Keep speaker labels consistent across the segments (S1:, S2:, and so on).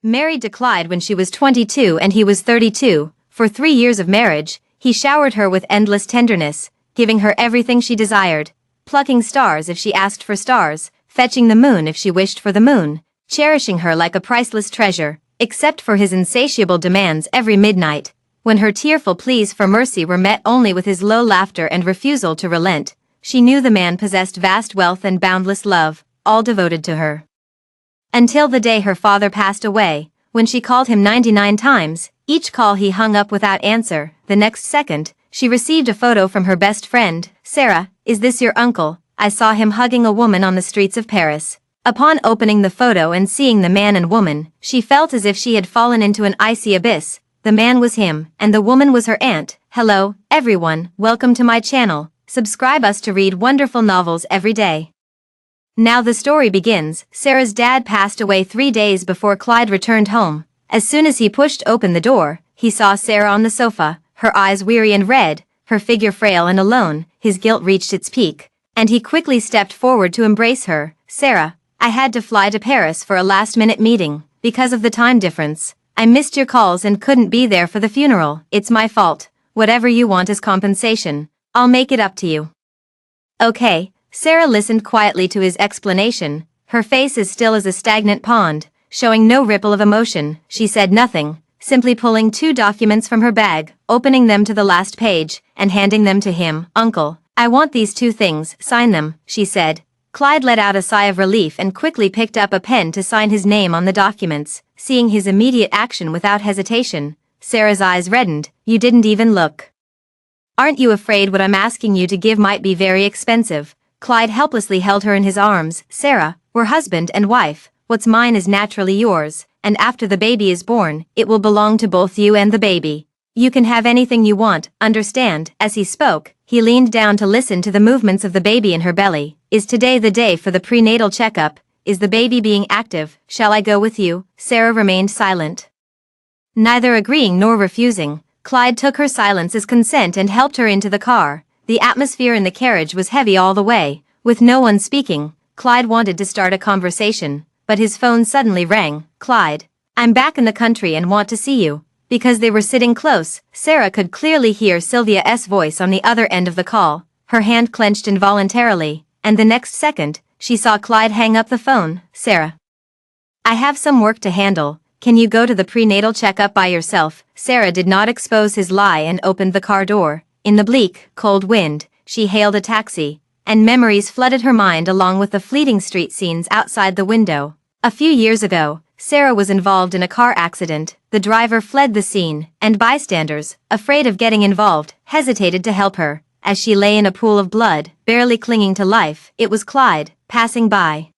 S1: Married to Clyde when she was 22 and he was 32, for 3 years of marriage, he showered her with endless tenderness, giving her everything she desired, plucking stars if she asked for stars, fetching the moon if she wished for the moon, cherishing her like a priceless treasure, except for his insatiable demands every midnight, when her tearful pleas for mercy were met only with his low laughter and refusal to relent. She knew the man possessed vast wealth and boundless love, all devoted to her. Until the day her father passed away, when she called him 99 times, each call he hung up without answer. The next second, she received a photo from her best friend. "Sarah, is this your uncle? I saw him hugging a woman on the streets of Paris." Upon opening the photo and seeing the man and woman, she felt as if she had fallen into an icy abyss. The man was him, and the woman was her aunt. Hello, everyone, welcome to my channel. Subscribe us to read wonderful novels every day. Now the story begins. Sarah's dad passed away 3 days before Clyde returned home. As soon as he pushed open the door, he saw Sarah on the sofa, her eyes weary and red, her figure frail and alone. His guilt reached its peak, and he quickly stepped forward to embrace her. "Sarah, I had to fly to Paris for a last-minute meeting, because of the time difference. I missed your calls and couldn't be there for the funeral. It's my fault. Whatever you want as compensation, I'll make it up to you." "Okay." Sarah listened quietly to his explanation, her face as still as a stagnant pond, showing no ripple of emotion. She said nothing, simply pulling 2 documents from her bag, opening them to the last page, and handing them to him. "Uncle, I want these 2 things, sign them," she said. Clyde let out a sigh of relief and quickly picked up a pen to sign his name on the documents. Seeing his immediate action without hesitation, Sarah's eyes reddened. "You didn't even look. Aren't you afraid what I'm asking you to give might be very expensive?" Clyde helplessly held her in his arms. "Sarah, we're husband and wife. What's mine is naturally yours, and after the baby is born, it will belong to both you and the baby. You can have anything you want, understand?" As he spoke, he leaned down to listen to the movements of the baby in her belly. "Is today the day for the prenatal checkup? Is the baby being active? Shall I go with you?" Sarah remained silent, neither agreeing nor refusing. Clyde took her silence as consent and helped her into the car. The atmosphere in the carriage was heavy all the way. With no one speaking, Clyde wanted to start a conversation, but his phone suddenly rang. "Clyde, I'm back in the country and want to see you." Because they were sitting close, Sarah could clearly hear Sylvia's voice on the other end of the call. Her hand clenched involuntarily, and the next second, she saw Clyde hang up the phone. "Sarah, I have some work to handle. Can you go to the prenatal checkup by yourself?" Sarah did not expose his lie and opened the car door. In the bleak, cold wind, she hailed a taxi, and memories flooded her mind along with the fleeting street scenes outside the window. A few years ago, Sarah was involved in a car accident. The driver fled the scene, and bystanders, afraid of getting involved, hesitated to help her. As she lay in a pool of blood, barely clinging to life, it was Clyde, passing by,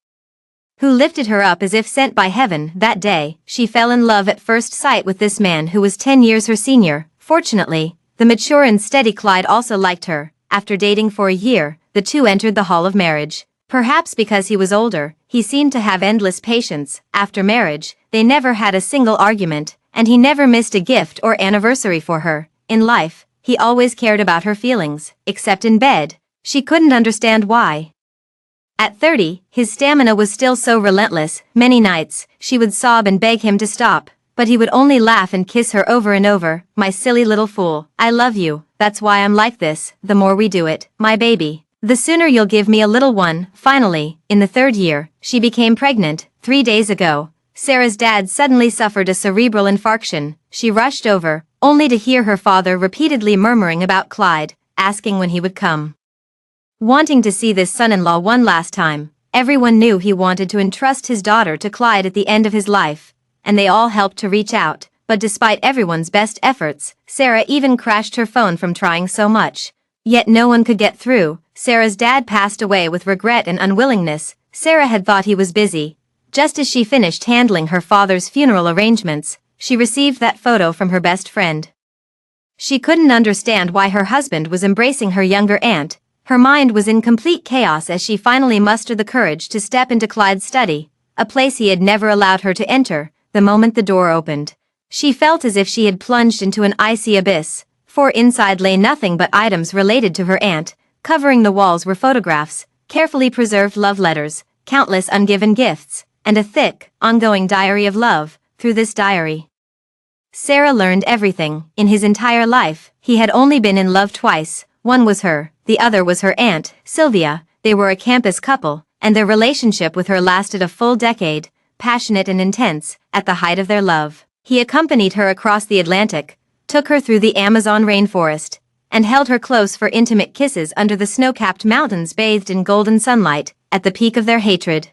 S1: who lifted her up as if sent by heaven. That day, she fell in love at first sight with this man who was 10 years her senior. Fortunately, the mature and steady Clyde also liked her. After dating for a year, the two entered the hall of marriage. Perhaps because he was older, he seemed to have endless patience. After marriage, they never had a single argument, and he never missed a gift or anniversary for her. In life, he always cared about her feelings, except in bed. She couldn't understand why. At 30, his stamina was still so relentless. Many nights, she would sob and beg him to stop, but he would only laugh and kiss her over and over. "My silly little fool, I love you, that's why I'm like this. The more we do it, my baby, the sooner you'll give me a little one." Finally, in the 3rd year, she became pregnant. 3 days ago, Sarah's dad suddenly suffered a cerebral infarction. She rushed over, only to hear her father repeatedly murmuring about Clyde, asking when he would come, wanting to see this son-in-law one last time. Everyone knew he wanted to entrust his daughter to Clyde at the end of his life, and they all helped to reach out. But despite everyone's best efforts, Sarah even crashed her phone from trying so much. Yet no one could get through. Sarah's dad passed away with regret and unwillingness. Sarah had thought he was busy. Just as she finished handling her father's funeral arrangements, she received that photo from her best friend. She couldn't understand why her husband was embracing her younger aunt. Her mind was in complete chaos as she finally mustered the courage to step into Clyde's study, a place he had never allowed her to enter. The moment the door opened, she felt as if she had plunged into an icy abyss, for inside lay nothing but items related to her aunt. Covering the walls were photographs, carefully preserved love letters, countless ungiven gifts, and a thick, ongoing diary of love. through this diary. Sarah learned everything. In his entire life, he had only been in love twice. One was her, the other was her aunt, Sylvia. They were a campus couple, and their relationship with her lasted a full decade, passionate and intense, at the height of their love. He accompanied her across the Atlantic, took her through the Amazon rainforest, and held her close for intimate kisses under the snow-capped mountains bathed in golden sunlight, at the peak of their hatred.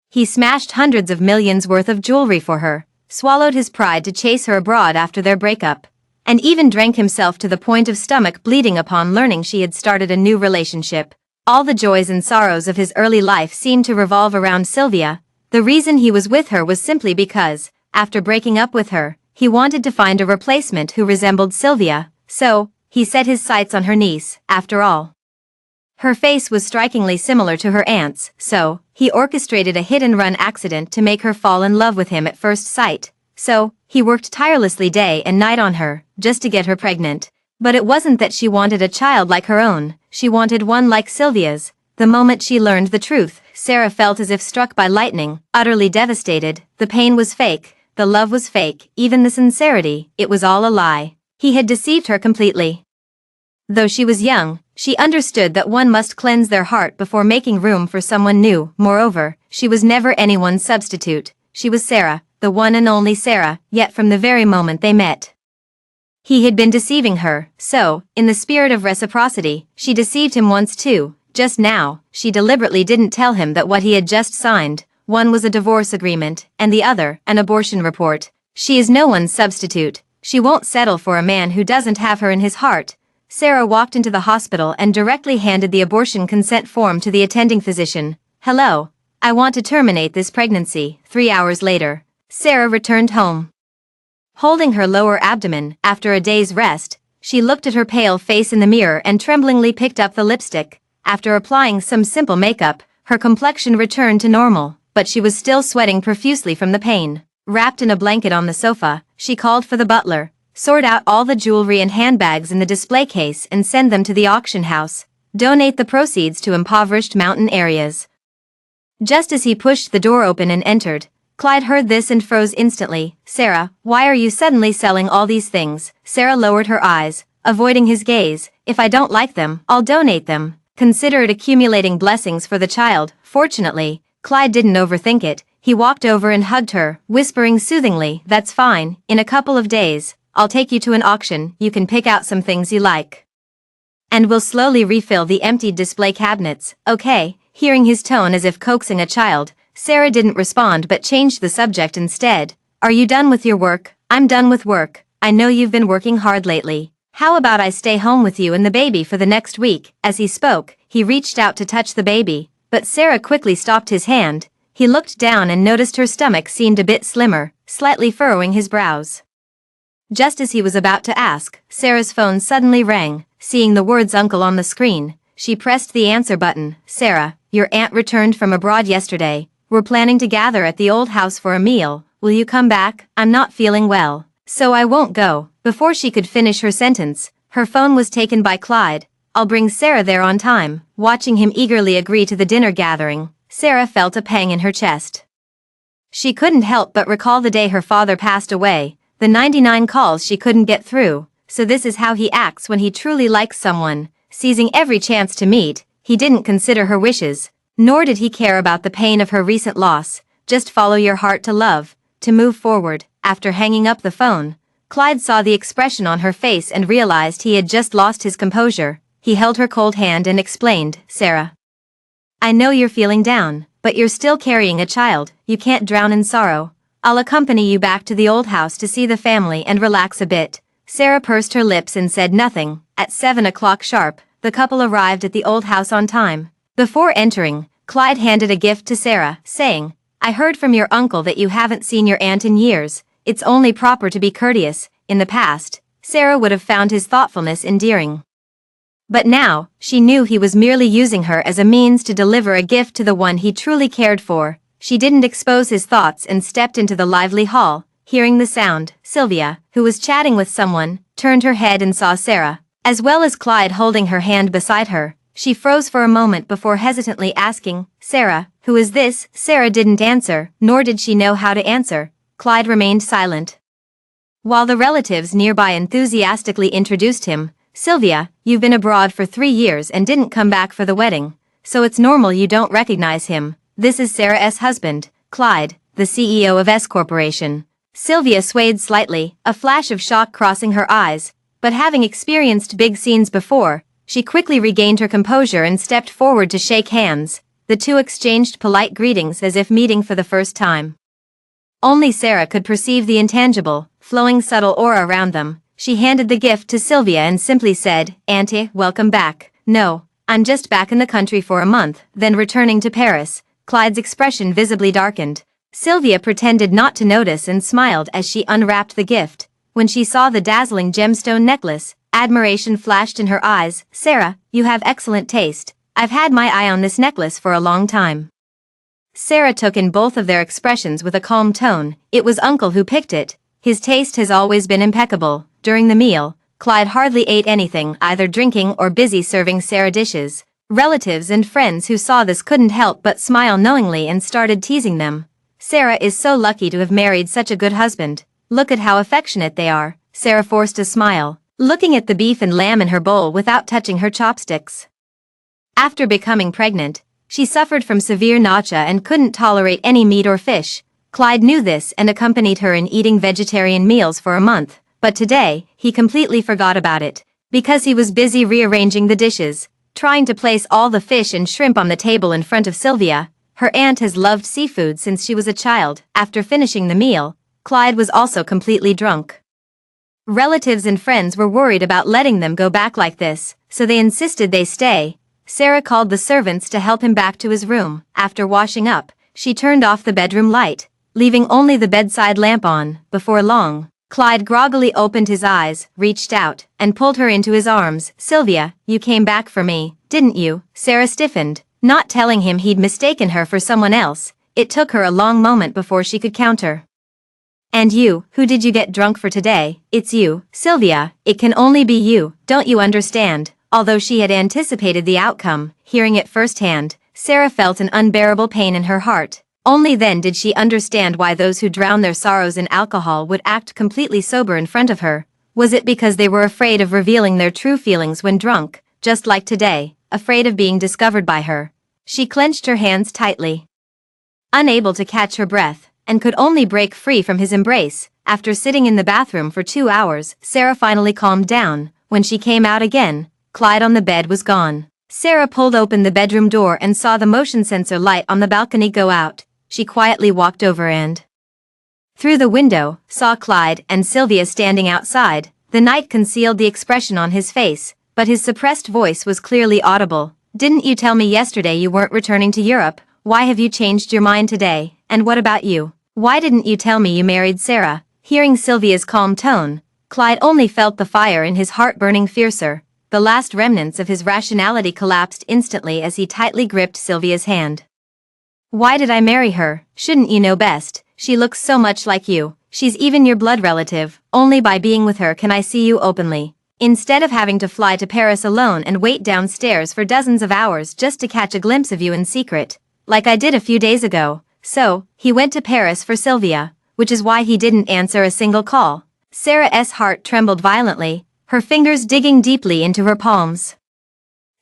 S1: He smashed hundreds of millions worth of jewelry for her, swallowed his pride to chase her abroad after their breakup, and even drank himself to the point of stomach bleeding upon learning she had started a new relationship. All the joys and sorrows of his early life seemed to revolve around Sylvia. The reason he was with her was simply because, after breaking up with her, he wanted to find a replacement who resembled Sylvia, so he set his sights on her niece. After all, her face was strikingly similar to her aunt's, so he orchestrated a hit-and-run accident to make her fall in love with him at first sight. So he worked tirelessly day and night on her, just to get her pregnant. But it wasn't that she wanted a child like her own, she wanted one like Sylvia's. The moment she learned the truth, Sarah felt as if struck by lightning, utterly devastated. The pain was fake, the love was fake, even the sincerity, it was all a lie. He had deceived her completely. Though she was young, she understood that one must cleanse their heart before making room for someone new. Moreover, she was never anyone's substitute. She was Sarah, the one and only Sarah, yet from the very moment they met, he had been deceiving her, so, in the spirit of reciprocity, she deceived him once too. Just now, she deliberately didn't tell him that what he had just signed, one was a divorce agreement, and the other, an abortion report. She is no one's substitute. She won't settle for a man who doesn't have her in his heart. Sarah walked into the hospital and directly handed the abortion consent form to the attending physician. "Hello, I want to terminate this pregnancy." 3 hours later, Sarah returned home. Holding her lower abdomen, after a day's rest, she looked at her pale face in the mirror and tremblingly picked up the lipstick. After applying some simple makeup, her complexion returned to normal, but she was still sweating profusely from the pain. Wrapped in a blanket on the sofa, she called for the butler, sort out all the jewelry and handbags in the display case and send them to the auction house. Donate the proceeds to impoverished mountain areas. Just as he pushed the door open and entered, Clyde heard this and froze instantly. "Sarah, why are you suddenly selling all these things?" Sarah lowered her eyes, avoiding his gaze. "If I don't like them, I'll donate them. Consider it accumulating blessings for the child." Fortunately, Clyde didn't overthink it. He walked over and hugged her, whispering soothingly, "That's fine. In a couple of days, I'll take you to an auction. You can pick out some things you like, and we'll slowly refill the emptied display cabinets, okay?" Hearing his tone as if coaxing a child, Sarah didn't respond but changed the subject instead. "Are you done with your work?" "I'm done with work. I know you've been working hard lately. How about I stay home with you and the baby for the next week?" As he spoke, he reached out to touch the baby, but Sarah quickly stopped his hand. He looked down and noticed her stomach seemed a bit slimmer, slightly furrowing his brows. Just as he was about to ask, Sarah's phone suddenly rang. Seeing the words "uncle" on the screen, she pressed the answer button. "Sarah, your aunt returned from abroad yesterday. We're planning to gather at the old house for a meal. Will you come back? I'm not feeling well, so I won't go." Before she could finish her sentence, her phone was taken by Clyde. "I'll bring Sarah there on time." Watching him eagerly agree to the dinner gathering, Sarah felt a pang in her chest. She couldn't help but recall the day her father passed away, the 99 calls she couldn't get through. So this is how he acts when he truly likes someone, seizing every chance to meet. He didn't consider her wishes, nor did he care about the pain of her recent loss. Just follow your heart to love, to move forward. After hanging up the phone, Clyde saw the expression on her face and realized he had just lost his composure. He held her cold hand and explained, "Sarah, I know you're feeling down, but you're still carrying a child. You can't drown in sorrow. I'll accompany you back to the old house to see the family and relax a bit." Sarah pursed her lips and said nothing. At 7 o'clock sharp, the couple arrived at the old house on time. Before entering, Clyde handed a gift to Sarah, saying, "I heard from your uncle that you haven't seen your aunt in years. It's only proper to be courteous." In the past, Sarah would have found his thoughtfulness endearing. But now, she knew he was merely using her as a means to deliver a gift to the one he truly cared for. She didn't expose his thoughts and stepped into the lively hall. Hearing the sound, Sylvia, who was chatting with someone, turned her head and saw Sarah, as well as Clyde holding her hand beside her. She froze for a moment before hesitantly asking, "Sarah, who is this?" Sarah didn't answer, nor did she know how to answer. Clyde remained silent. While the relatives nearby enthusiastically introduced him, Sylvia, you've been abroad for 3 years and didn't come back for the wedding, so it's normal you don't recognize him. This is Sarah's husband, Clyde, the CEO of S Corporation. Sylvia swayed slightly, a flash of shock crossing her eyes, but having experienced big scenes before, she quickly regained her composure and stepped forward to shake hands. The two exchanged polite greetings as if meeting for the first time. Only Sarah could perceive the intangible, flowing subtle aura around them. She handed the gift to Sylvia and simply said, "Auntie, welcome back." "No, I'm just back in the country for a month, then returning to Paris." Clyde's expression visibly darkened. Sylvia pretended not to notice and smiled as she unwrapped the gift. When she saw the dazzling gemstone necklace, admiration flashed in her eyes. "Sarah, you have excellent taste. I've had my eye on this necklace for a long time." Sarah took in both of their expressions with a calm tone. "It was Uncle who picked it. His taste has always been impeccable." During the meal, Clyde hardly ate anything, either drinking or busy serving Sarah dishes. Relatives and friends who saw this couldn't help but smile knowingly and started teasing them. "Sarah is so lucky to have married such a good husband. Look at how affectionate they are." Sarah forced a smile, looking at the beef and lamb in her bowl without touching her chopsticks. After becoming pregnant, she suffered from severe nausea and couldn't tolerate any meat or fish. Clyde knew this and accompanied her in eating vegetarian meals for a month, but today, he completely forgot about it, because he was busy rearranging the dishes, trying to place all the fish and shrimp on the table in front of Sylvia. Her aunt has loved seafood since she was a child. After finishing the meal, Clyde was also completely drunk. Relatives and friends were worried about letting them go back like this, so they insisted they stay. Sarah called the servants to help him back to his room. After washing up, she turned off the bedroom light, leaving only the bedside lamp on. Before long, Clyde groggily opened his eyes, reached out, and pulled her into his arms. "Sylvia, you came back for me, didn't you?" Sarah stiffened, not telling him he'd mistaken her for someone else. It took her a long moment before she could counter. "And you, who did you get drunk for today?" "It's you, Sylvia, it can only be you, don't you understand?" Although she had anticipated the outcome, hearing it firsthand, Sarah felt an unbearable pain in her heart. Only then did she understand why those who drown their sorrows in alcohol would act completely sober in front of her. Was it because they were afraid of revealing their true feelings when drunk, just like today, afraid of being discovered by her? She clenched her hands tightly, unable to catch her breath, and could only break free from his embrace. After sitting in the bathroom for 2 hours, Sarah finally calmed down. When she came out again, Clyde on the bed was gone. Sarah pulled open the bedroom door and saw the motion sensor light on the balcony go out. She quietly walked over and, through the window, saw Clyde and Sylvia standing outside. The night concealed the expression on his face, but his suppressed voice was clearly audible. "Didn't you tell me yesterday you weren't returning to Europe? Why have you changed your mind today? And what about you? Why didn't you tell me you married Sarah?" Hearing Sylvia's calm tone, Clyde only felt the fire in his heart burning fiercer. The last remnants of his rationality collapsed instantly as he tightly gripped Sylvia's hand. "Why did I marry her? Shouldn't you know best? She looks so much like you. She's even your blood relative. Only by being with her can I see you openly. Instead of having to fly to Paris alone and wait downstairs for dozens of hours just to catch a glimpse of you in secret, like I did a few days ago." So, he went to Paris for Sylvia, which is why he didn't answer a single call. Sarah's heart trembled violently, her fingers digging deeply into her palms.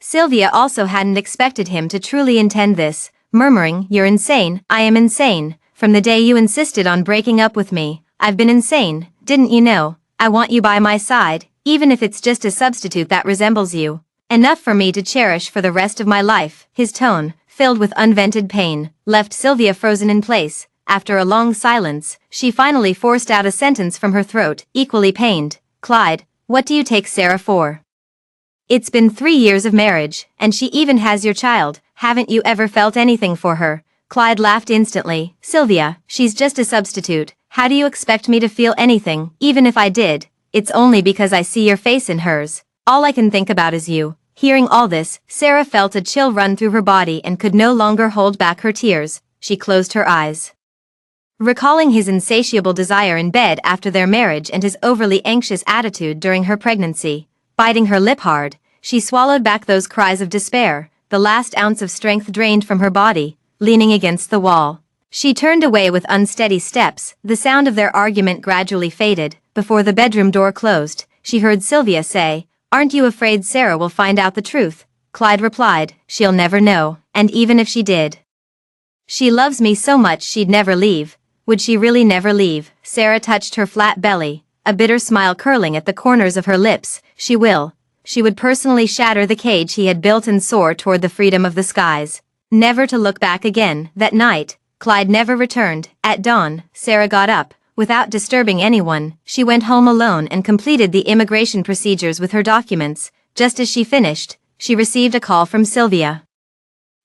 S1: Sylvia also hadn't expected him to truly intend this, murmuring, "You're insane." "I am insane. From the day you insisted on breaking up with me, I've been insane, didn't you know? I want you by my side, even if it's just a substitute that resembles you. Enough for me to cherish for the rest of my life." His tone, filled with unvented pain, left Sylvia frozen in place. After a long silence, she finally forced out a sentence from her throat, equally pained. "Clyde, what do you take Sarah for? It's been 3 years of marriage, and she even has your child. Haven't you ever felt anything for her?" Clyde laughed instantly. "Sylvia, she's just a substitute. How do you expect me to feel anything? Even if I did, it's only because I see your face in hers. All I can think about is you." Hearing all this, Sarah felt a chill run through her body and could no longer hold back her tears. She closed her eyes, recalling his insatiable desire in bed after their marriage and his overly anxious attitude during her pregnancy. Biting her lip hard, she swallowed back those cries of despair, the last ounce of strength drained from her body. Leaning against the wall, She turned away with unsteady steps. The sound of their argument gradually faded. Before the bedroom door closed, she heard Sylvia say, "Aren't you afraid Sarah will find out the truth?" Clyde replied, "She'll never know, and even if she did. She loves me so much she'd never leave." Would she really never leave? Sarah touched her flat belly, a bitter smile curling at the corners of her lips. She will. She would personally shatter the cage he had built and soar toward the freedom of the skies, never to look back again. That night, Clyde never returned. At dawn, Sarah got up. Without disturbing anyone, she went home alone and completed the immigration procedures with her documents. Just as she finished, she received a call from Sylvia.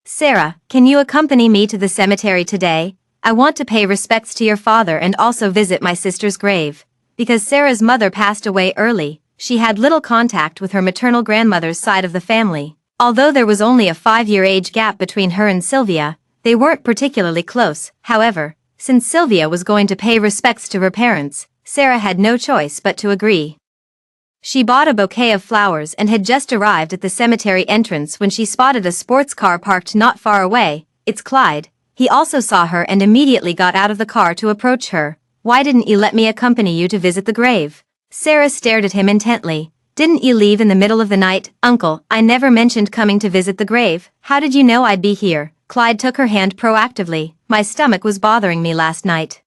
S1: "Sarah, can you accompany me to the cemetery today? I want to pay respects to your father and also visit my sister's grave." Because Sarah's mother passed away early, she had little contact with her maternal grandmother's side of the family. Although there was only a 5-year age gap between her and Sylvia, they weren't particularly close. However, since Sylvia was going to pay respects to her parents, Sarah had no choice but to agree. She bought a bouquet of flowers and had just arrived at the cemetery entrance when she spotted a sports car parked not far away. "It's Clyde." He also saw her and immediately got out of the car to approach her. "Why didn't you let me accompany you to visit the grave?" Sarah stared at him intently. "Didn't you leave in the middle of the night?" "Uncle, I never mentioned coming to visit the grave." "How did you know I'd be here?" Clyde took her hand proactively. "My stomach was bothering me last night.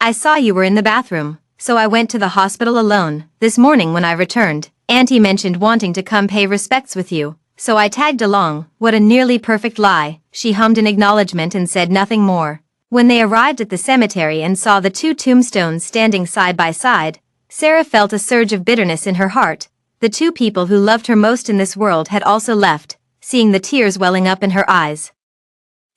S1: I saw you were in the bathroom, so I went to the hospital alone. This morning when I returned, Auntie mentioned wanting to come pay respects with you, so I tagged along." What a nearly perfect lie. She hummed in acknowledgement and said nothing more. When they arrived at the cemetery and saw the two tombstones standing side by side, Sarah felt a surge of bitterness in her heart. The two people who loved her most in this world had also left, seeing the tears welling up in her eyes.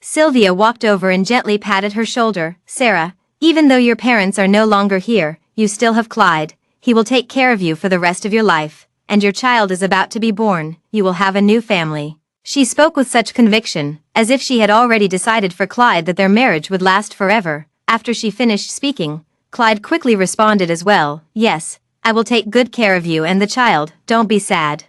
S1: Sylvia walked over and gently patted her shoulder. "Sarah, even though your parents are no longer here, you still have Clyde. He will take care of you for the rest of your life, and your child is about to be born. You will have a new family." She spoke with such conviction, as if she had already decided for Clyde that their marriage would last forever. After she finished speaking, Clyde quickly responded as well, "Yes, I will take good care of you and the child. Don't be sad."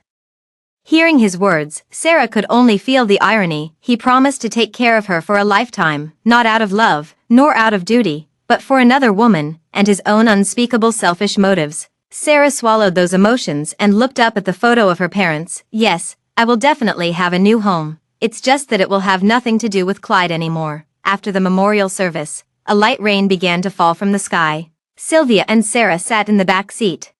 S1: Hearing his words, Sarah could only feel the irony. He promised to take care of her for a lifetime, not out of love, nor out of duty, but for another woman, and his own unspeakable selfish motives. Sarah swallowed those emotions and looked up at the photo of her parents. "Yes, I will definitely have a new home. It's just that it will have nothing to do with Clyde anymore." After the memorial service, a light rain began to fall from the sky. Sylvia and Sarah sat in the back seat,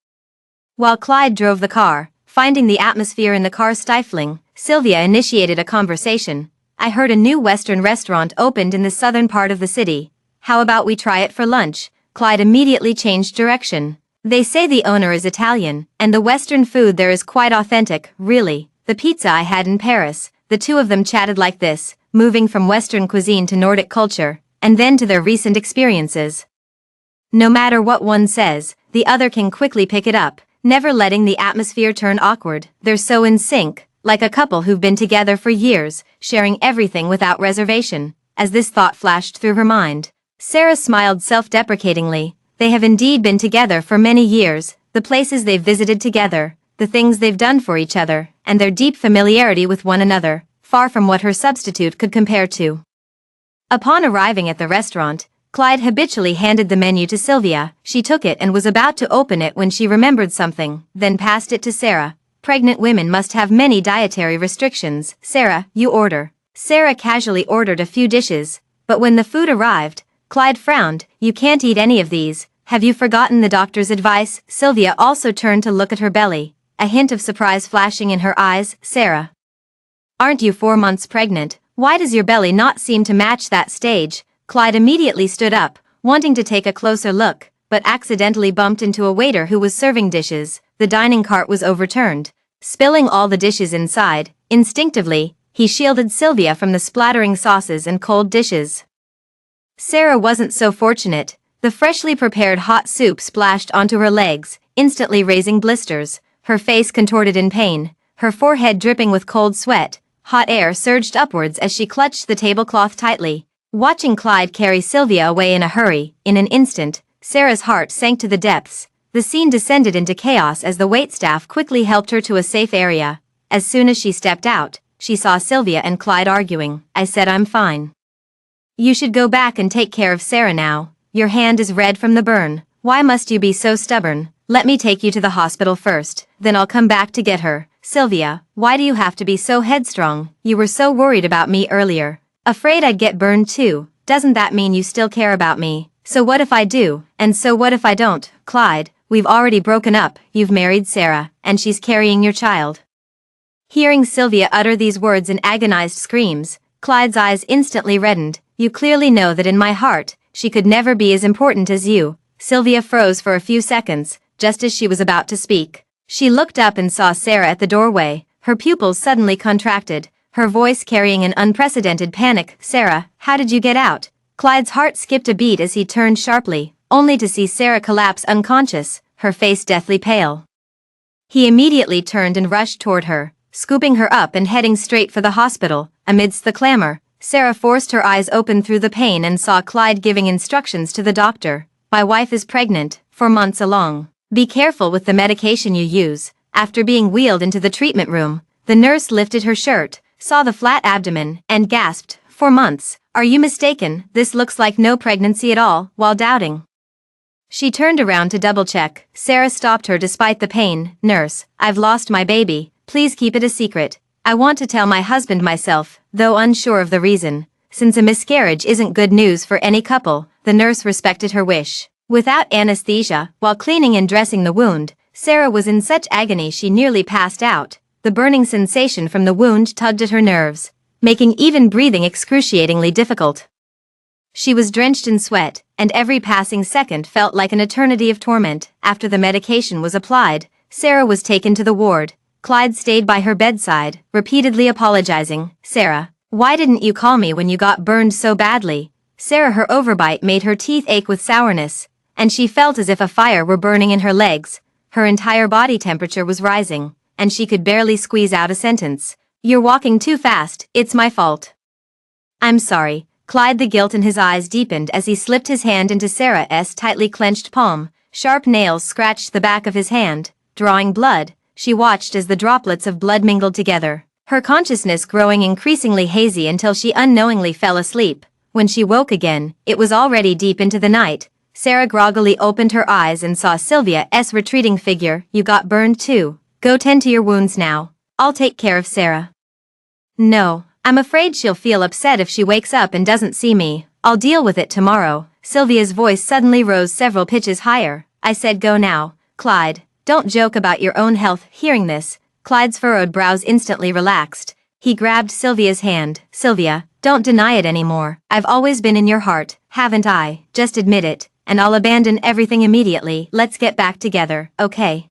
S1: while Clyde drove the car. Finding the atmosphere in the car stifling, Sylvia initiated a conversation. "I heard a new Western restaurant opened in the southern part of the city. How about we try it for lunch?" Clyde immediately changed direction. "They say the owner is Italian, and the Western food there is quite authentic." "Really? The pizza I had in Paris." The two of them chatted like this, moving from Western cuisine to Nordic culture, and then to their recent experiences. No matter what one says, the other can quickly pick it up, never letting the atmosphere turn awkward. They're so in sync, like a couple who've been together for years, sharing everything without reservation. As this thought flashed through her mind, Sarah smiled self-deprecatingly. They have indeed been together for many years. The places they've visited together, the things they've done for each other, and their deep familiarity with one another, far from what her substitute could compare to. Upon arriving at the restaurant, Clyde habitually handed the menu to Sylvia. She took it and was about to open it when she remembered something, then passed it to Sarah. "Pregnant women must have many dietary restrictions. Sarah, you order." Sarah casually ordered a few dishes, but when the food arrived, Clyde frowned. "You can't eat any of these. Have you forgotten the doctor's advice?" Sylvia also turned to look at her belly, a hint of surprise flashing in her eyes. "Sarah, aren't you 4 months pregnant? Why does your belly not seem to match that stage?" Clyde immediately stood up, wanting to take a closer look, but accidentally bumped into a waiter who was serving dishes. The dining cart was overturned, spilling all the dishes inside. Instinctively, he shielded Sylvia from the splattering sauces and cold dishes. Sarah wasn't so fortunate. The freshly prepared hot soup splashed onto her legs, instantly raising blisters. Her face contorted in pain, her forehead dripping with cold sweat. Hot air surged upwards as she clutched the tablecloth tightly. Watching Clyde carry Sylvia away in a hurry, in an instant, Sarah's heart sank to the depths. The scene descended into chaos as the waitstaff quickly helped her to a safe area. As soon as she stepped out, she saw Sylvia and Clyde arguing. "I said I'm fine." You should go back and take care of Sarah now. Your hand is red from the burn. Why must you be so stubborn? Let me take you to the hospital first, then I'll come back to get her. Sylvia, why do you have to be so headstrong? You were so worried about me earlier. Afraid I'd get burned too. Doesn't that mean you still care about me? So what if I do? And so what if I don't? Clyde, we've already broken up. You've married Sarah, and she's carrying your child. Hearing Sylvia utter these words in agonized screams, Clyde's eyes instantly reddened. You clearly know that in my heart, she could never be as important as you. Sylvia froze for a few seconds, just as she was about to speak. She looked up and saw Sarah at the doorway. Her pupils suddenly contracted, her voice carrying an unprecedented panic. Sarah, how did you get out? Clyde's heart skipped a beat as he turned sharply, only to see Sarah collapse unconscious, her face deathly pale. He immediately turned and rushed toward her, scooping her up and heading straight for the hospital. Amidst the clamor, Sarah forced her eyes open through the pain and saw Clyde giving instructions to the doctor. My wife is pregnant, 4 months along. Be careful with the medication you use. After being wheeled into the treatment room, the nurse lifted her shirt, saw the flat abdomen, and gasped, 4 months. Are you mistaken? This looks like no pregnancy at all, while doubting. She turned around to double-check. Sarah stopped her despite the pain. Nurse, I've lost my baby. Please keep it a secret. I want to tell my husband myself, though unsure of the reason. Since a miscarriage isn't good news for any couple, the nurse respected her wish. Without anesthesia, while cleaning and dressing the wound, Sarah was in such agony she nearly passed out. The burning sensation from the wound tugged at her nerves, making even breathing excruciatingly difficult. She was drenched in sweat, and every passing second felt like an eternity of torment. After the medication was applied, Sarah was taken to the ward. Clyde stayed by her bedside, repeatedly apologizing. Sarah, why didn't you call me when you got burned so badly? Sarah, her overbite made her teeth ache with sourness, and she felt as if a fire were burning in her legs. Her entire body temperature was rising, and she could barely squeeze out a sentence. You're walking too fast, it's my fault. I'm sorry. Clyde, the guilt in his eyes deepened as he slipped his hand into Sarah's tightly clenched palm. Sharp nails scratched the back of his hand, drawing blood. She watched as the droplets of blood mingled together, her consciousness growing increasingly hazy until she unknowingly fell asleep. When she woke again, it was already deep into the night. Sarah groggily opened her eyes and saw Sylvia's retreating figure. You got burned too. Go tend to your wounds now. I'll take care of Sarah. No, I'm afraid she'll feel upset if she wakes up and doesn't see me. I'll deal with it tomorrow. Sylvia's voice suddenly rose several pitches higher. I said go now. Clyde, don't joke about your own health. Hearing this, Clyde's furrowed brows instantly relaxed. He grabbed Sylvia's hand. Sylvia, don't deny it anymore. I've always been in your heart, haven't I? Just admit it, and I'll abandon everything immediately. Let's get back together, okay?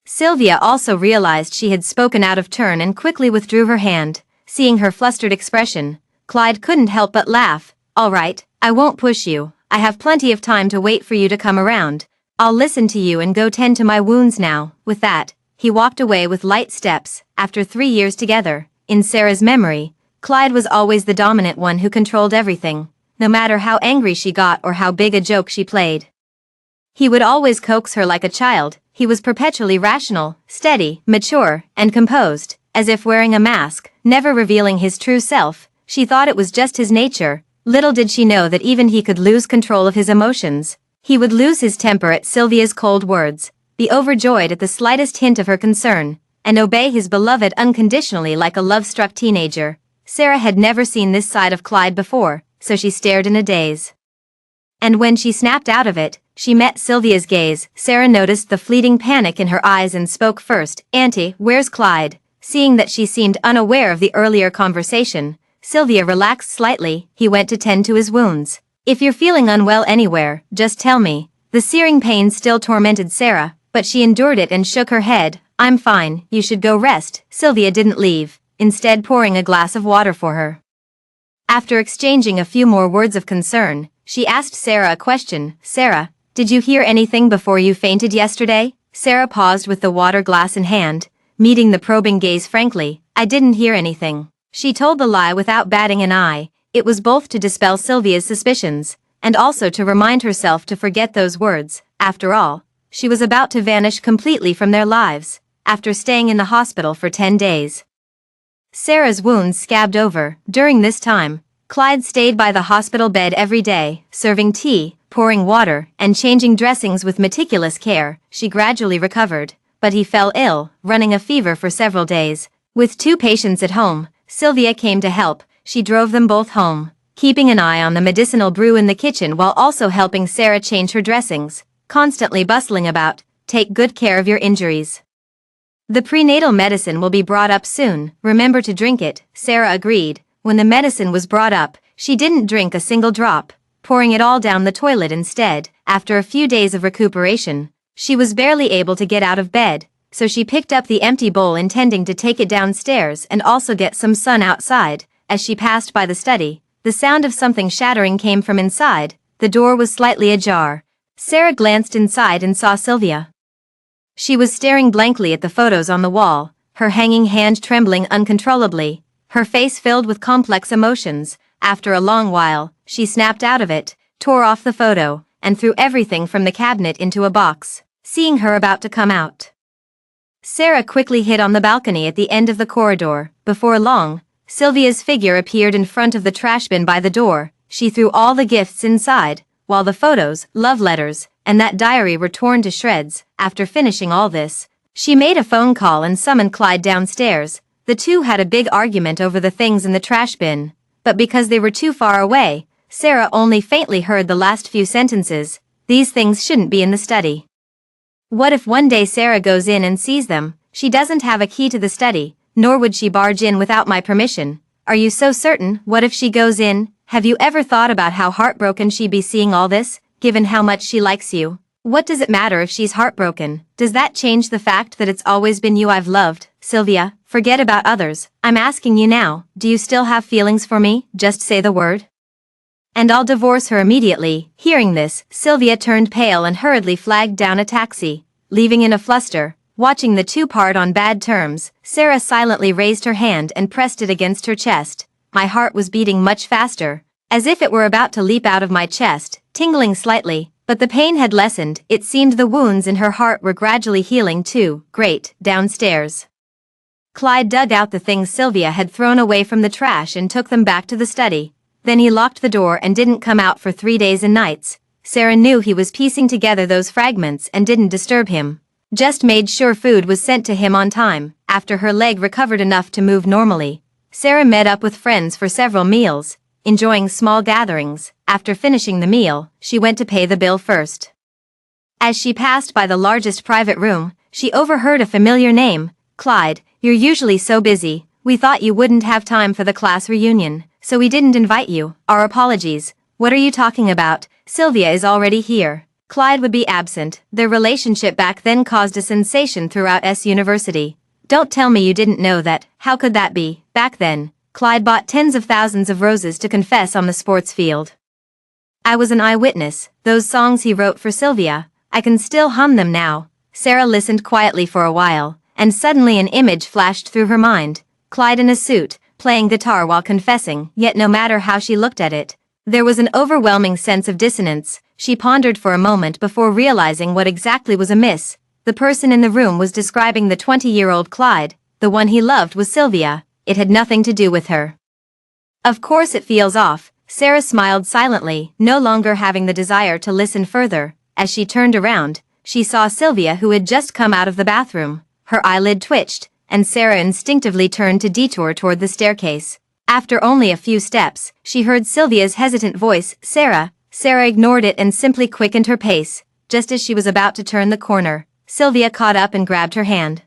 S1: Sylvia also realized she had spoken out of turn and quickly withdrew her hand. Seeing her flustered expression, Clyde couldn't help but laugh. All right, I won't push you. I have plenty of time to wait for you to come around. I'll listen to you and go tend to my wounds now. With that, he walked away with light steps. After 3 years together, in Sarah's memory, Clyde was always the dominant one who controlled everything, no matter how angry she got or how big a joke she played. He would always coax her like a child. He was perpetually rational, steady, mature, and composed, as if wearing a mask, never revealing his true self. She thought it was just his nature. Little did she know that even he could lose control of his emotions. He would lose his temper at Sylvia's cold words, be overjoyed at the slightest hint of her concern, and obey his beloved unconditionally like a love-struck teenager. Sarah had never seen this side of Clyde before, so she stared in a daze. And when she snapped out of it, she met Sylvia's gaze. Sarah noticed the fleeting panic in her eyes and spoke first. Auntie, where's Clyde? Seeing that she seemed unaware of the earlier conversation, Sylvia relaxed slightly. He went to tend to his wounds. If you're feeling unwell anywhere, just tell me. The searing pain still tormented Sarah, but she endured it and shook her head. I'm fine, you should go rest. Sylvia didn't leave, instead pouring a glass of water for her. After exchanging a few more words of concern, she asked Sarah a question. Sarah, did you hear anything before you fainted yesterday? Sarah paused with the water glass in hand, meeting the probing gaze frankly. I didn't hear anything. She told the lie without batting an eye. It was both to dispel Sylvia's suspicions, and also to remind herself to forget those words. After all, she was about to vanish completely from their lives, after staying in the hospital for 10 days. Sarah's wounds scabbed over. During this time, Clyde stayed by the hospital bed every day, serving tea, pouring water, and changing dressings with meticulous care. She gradually recovered, but he fell ill, running a fever for several days. With 2 patients at home, Sylvia came to help. She drove them both home, keeping an eye on the medicinal brew in the kitchen while also helping Sarah change her dressings, constantly bustling about. Take good care of your injuries. The prenatal medicine will be brought up soon. Remember to drink it, Sarah agreed. When the medicine was brought up, she didn't drink a single drop, pouring it all down the toilet instead. After a few days of recuperation, she was barely able to get out of bed, so she picked up the empty bowl intending to take it downstairs and also get some sun outside. As she passed by the study, the sound of something shattering came from inside. The door was slightly ajar. Sarah glanced inside and saw Sylvia. She was staring blankly at the photos on the wall, her hanging hand trembling uncontrollably, her face filled with complex emotions. After a long while, she snapped out of it, tore off the photo, and threw everything from the cabinet into a box. Seeing her about to come out, Sarah quickly hid on the balcony at the end of the corridor. Before long, Sylvia's figure appeared in front of the trash bin by the door. She threw all the gifts inside, while the photos, love letters, and that diary were torn to shreds. After finishing all this, she made a phone call and summoned Clyde downstairs. The two had a big argument over the things in the trash bin, but because they were too far away, Sarah only faintly heard the last few sentences. These things shouldn't be in the study. What if one day Sarah goes in and sees them? She doesn't have a key to the study, nor would she barge in without my permission. Are you so certain? What if she goes in? Have you ever thought about how heartbroken she'd be seeing all this, given how much she likes you? What does it matter if she's heartbroken? Does that change the fact that it's always been you I've loved? Sylvia, forget about others. I'm asking you now, do you still have feelings for me? Just say the word, and I'll divorce her immediately. Hearing this, Sylvia turned pale and hurriedly flagged down a taxi, leaving in a fluster. Watching the two part on bad terms, Sarah silently raised her hand and pressed it against her chest. My heart was beating much faster, as if it were about to leap out of my chest, tingling slightly, but the pain had lessened. It seemed the wounds in her heart were gradually healing too. Great. Downstairs, Clyde dug out the things Sylvia had thrown away from the trash and took them back to the study. Then he locked the door and didn't come out for 3 days and nights. Sarah knew he was piecing together those fragments and didn't disturb him. Just made sure food was sent to him on time. After her leg recovered enough to move normally, Sarah met up with friends for several meals, enjoying small gatherings. After finishing the meal, she went to pay the bill first. As she passed by the largest private room, she overheard a familiar name. Clyde, you're usually so busy. We thought you wouldn't have time for the class reunion, so we didn't invite you. Our apologies. What are you talking about? Sylvia is already here. Clyde would be absent. Their relationship back then caused a sensation throughout S University. Don't tell me you didn't know that. How could that be? Back then, Clyde bought tens of thousands of roses to confess on the sports field. I was an eyewitness. Those songs he wrote for Sylvia, I can still hum them now. Sarah listened quietly for a while, and suddenly an image flashed through her mind. Clyde in a suit, playing guitar while confessing. Yet no matter how she looked at it, there was an overwhelming sense of dissonance. She pondered for a moment before realizing what exactly was amiss. The person in the room was describing the 20-year-old Clyde. The one he loved was Sylvia. It had nothing to do with her. Of course it feels off. Sarah smiled silently, no longer having the desire to listen further. As she turned around, she saw Sylvia, who had just come out of the bathroom. Her eyelid twitched, and Sarah instinctively turned to detour toward the staircase. After only a few steps, she heard Sylvia's hesitant voice, Sarah. Sarah ignored it and simply quickened her pace. Just as she was about to turn the corner, Sylvia caught up and grabbed her hand.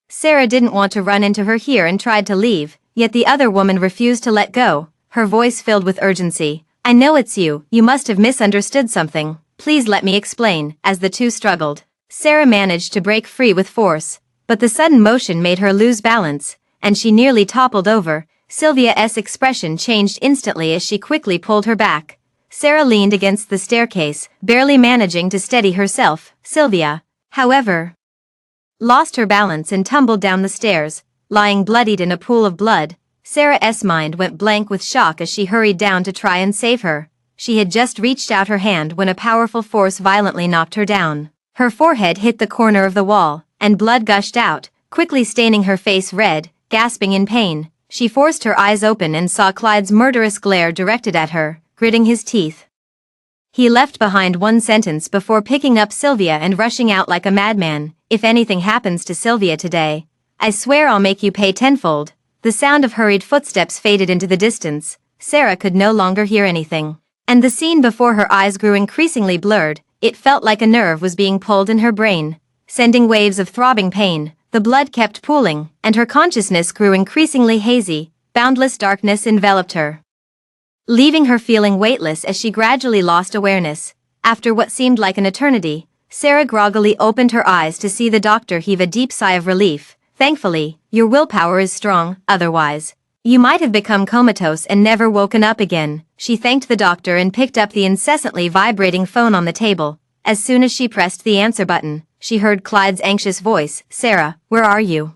S1: Sarah didn't want to run into her here and tried to leave, yet the other woman refused to let go, her voice filled with urgency. I know it's you. You must have misunderstood something. Please let me explain. As the two struggled, Sarah managed to break free with force, but the sudden motion made her lose balance, and she nearly toppled over. Sylvia's expression changed instantly as she quickly pulled her back. Sarah leaned against the staircase, barely managing to steady herself. Sylvia, however, lost her balance and tumbled down the stairs, lying bloodied in a pool of blood. Sarah's mind went blank with shock as she hurried down to try and save her. She had just reached out her hand when a powerful force violently knocked her down. Her forehead hit the corner of the wall, and blood gushed out, quickly staining her face red. Gasping in pain, She forced her eyes open and saw Clyde's murderous glare directed at her, gritting his teeth. He left behind one sentence before picking up Sylvia and rushing out like a madman. "If anything happens to Sylvia today, I swear I'll make you pay tenfold." The sound of hurried footsteps faded into the distance. Sarah could no longer hear anything. And the scene before her eyes grew increasingly blurred. It felt like a nerve was being pulled in her brain, sending waves of throbbing pain. The blood kept pooling, and her consciousness grew increasingly hazy. Boundless darkness enveloped her, leaving her feeling weightless as she gradually lost awareness. After what seemed like an eternity, Sarah groggily opened her eyes to see the doctor heave a deep sigh of relief. "Thankfully, your willpower is strong, otherwise you might have become comatose and never woken up again." She thanked the doctor and picked up the incessantly vibrating phone on the table. As soon as she pressed the answer button, she heard Clyde's anxious voice. "Sarah, where are you?"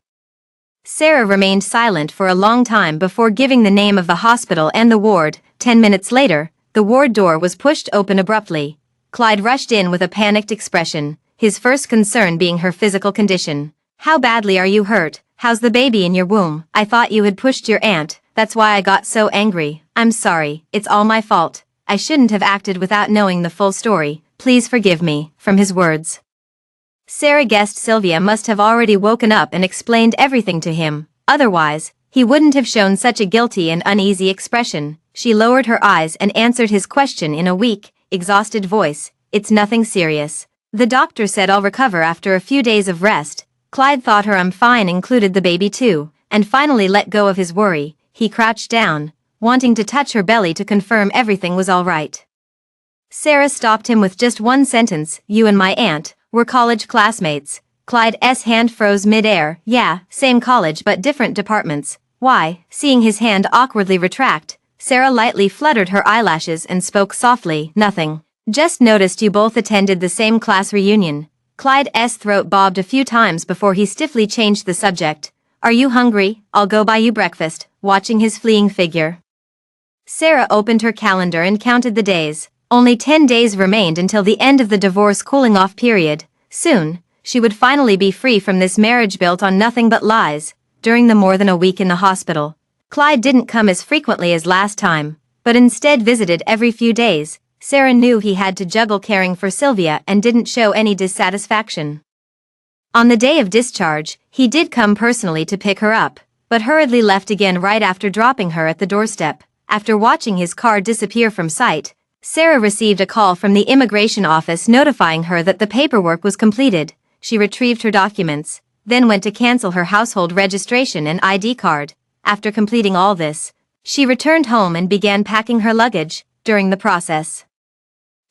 S1: Sarah remained silent for a long time before giving the name of the hospital and the ward. 10 minutes later, the ward door was pushed open abruptly. Clyde rushed in with a panicked expression, his first concern being her physical condition. "How badly are you hurt? How's the baby in your womb?" "I thought you had pushed your aunt, that's why I got so angry." "I'm sorry, it's all my fault. I shouldn't have acted without knowing the full story. Please forgive me." From his words, Sarah guessed Sylvia must have already woken up and explained everything to him. Otherwise, he wouldn't have shown such a guilty and uneasy expression. She lowered her eyes and answered his question in a weak, exhausted voice. "It's nothing serious. The doctor said I'll recover after a few days of rest." Clyde thought her "I'm fine" included the baby too, and finally let go of his worry. He crouched down, wanting to touch her belly to confirm everything was all right. Sarah stopped him with just one sentence. "You and my aunt were college classmates." Clyde's hand froze mid-air. "Yeah, same college but different departments." "Why?" Seeing his hand awkwardly retract, Sarah lightly fluttered her eyelashes and spoke softly. "Nothing. Just noticed you both attended the same class reunion." Clyde's throat bobbed a few times before he stiffly changed the subject. "Are you hungry? I'll go buy you breakfast." Watching his fleeing figure, Sarah opened her calendar and counted the days. Only 10 days remained until the end of the divorce cooling-off period. Soon, she would finally be free from this marriage built on nothing but lies. During the more than a week in the hospital, Clyde didn't come as frequently as last time, but instead visited every few days. Sarah knew he had to juggle caring for Sylvia and didn't show any dissatisfaction. On the day of discharge, he did come personally to pick her up, but hurriedly left again right after dropping her at the doorstep. After watching his car disappear from sight, Sarah received a call from the immigration office notifying her that the paperwork was completed. She retrieved her documents, then went to cancel her household registration and ID card. After completing all this, she returned home and began packing her luggage. During the process,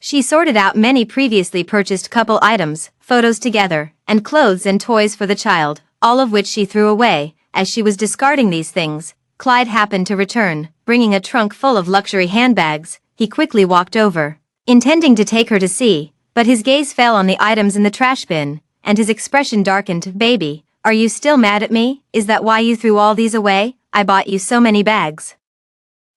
S1: she sorted out many previously purchased couple items, photos together, and clothes and toys for the child, all of which she threw away. As she was discarding these things, Clyde happened to return, bringing a trunk full of luxury handbags. He quickly walked over, intending to take her to see, but his gaze fell on the items in the trash bin, and his expression darkened. "Baby, are you still mad at me? Is that why you threw all these away? I bought you so many bags.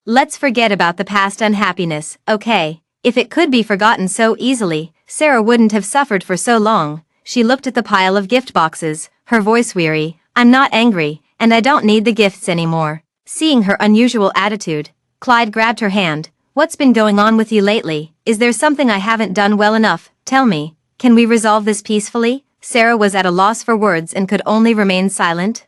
S1: Let's forget about the past unhappiness, okay?" If it could be forgotten so easily, Sarah wouldn't have suffered for so long. She looked at the pile of gift boxes, her voice weary. "I'm not angry, and I don't need the gifts anymore." Seeing her unusual attitude, Clyde grabbed her hand. "What's been going on with you lately? Is there something I haven't done well enough? Tell me. Can we resolve this peacefully?" Sarah was at a loss for words and could only remain silent.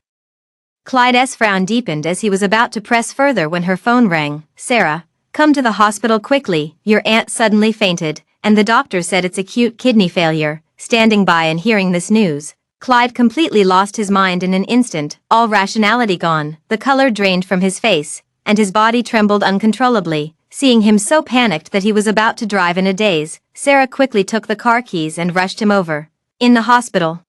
S1: Clyde's frown deepened as he was about to press further when her phone rang. "Sarah, come to the hospital quickly. Your aunt suddenly fainted, and the doctor said it's acute kidney failure." Standing by and hearing this news, Clyde completely lost his mind in an instant, all rationality gone. The color drained from his face, and his body trembled uncontrollably. Seeing him so panicked that he was about to drive in a daze, Sarah quickly took the car keys and rushed him over. In the hospital,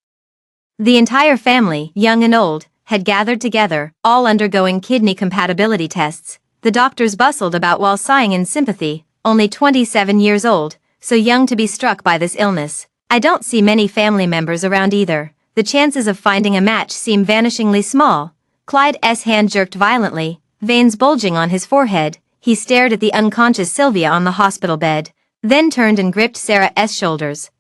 S1: the entire family, young and old, had gathered together, all undergoing kidney compatibility tests. The doctors bustled about while sighing in sympathy. "Only 27 years old, so young to be struck by this illness. I don't see many family members around either. The chances of finding a match seem vanishingly small." Clyde's hand jerked violently, veins bulging on his forehead. He stared at the unconscious Sylvia on the hospital bed, then turned and gripped Sarah's shoulders.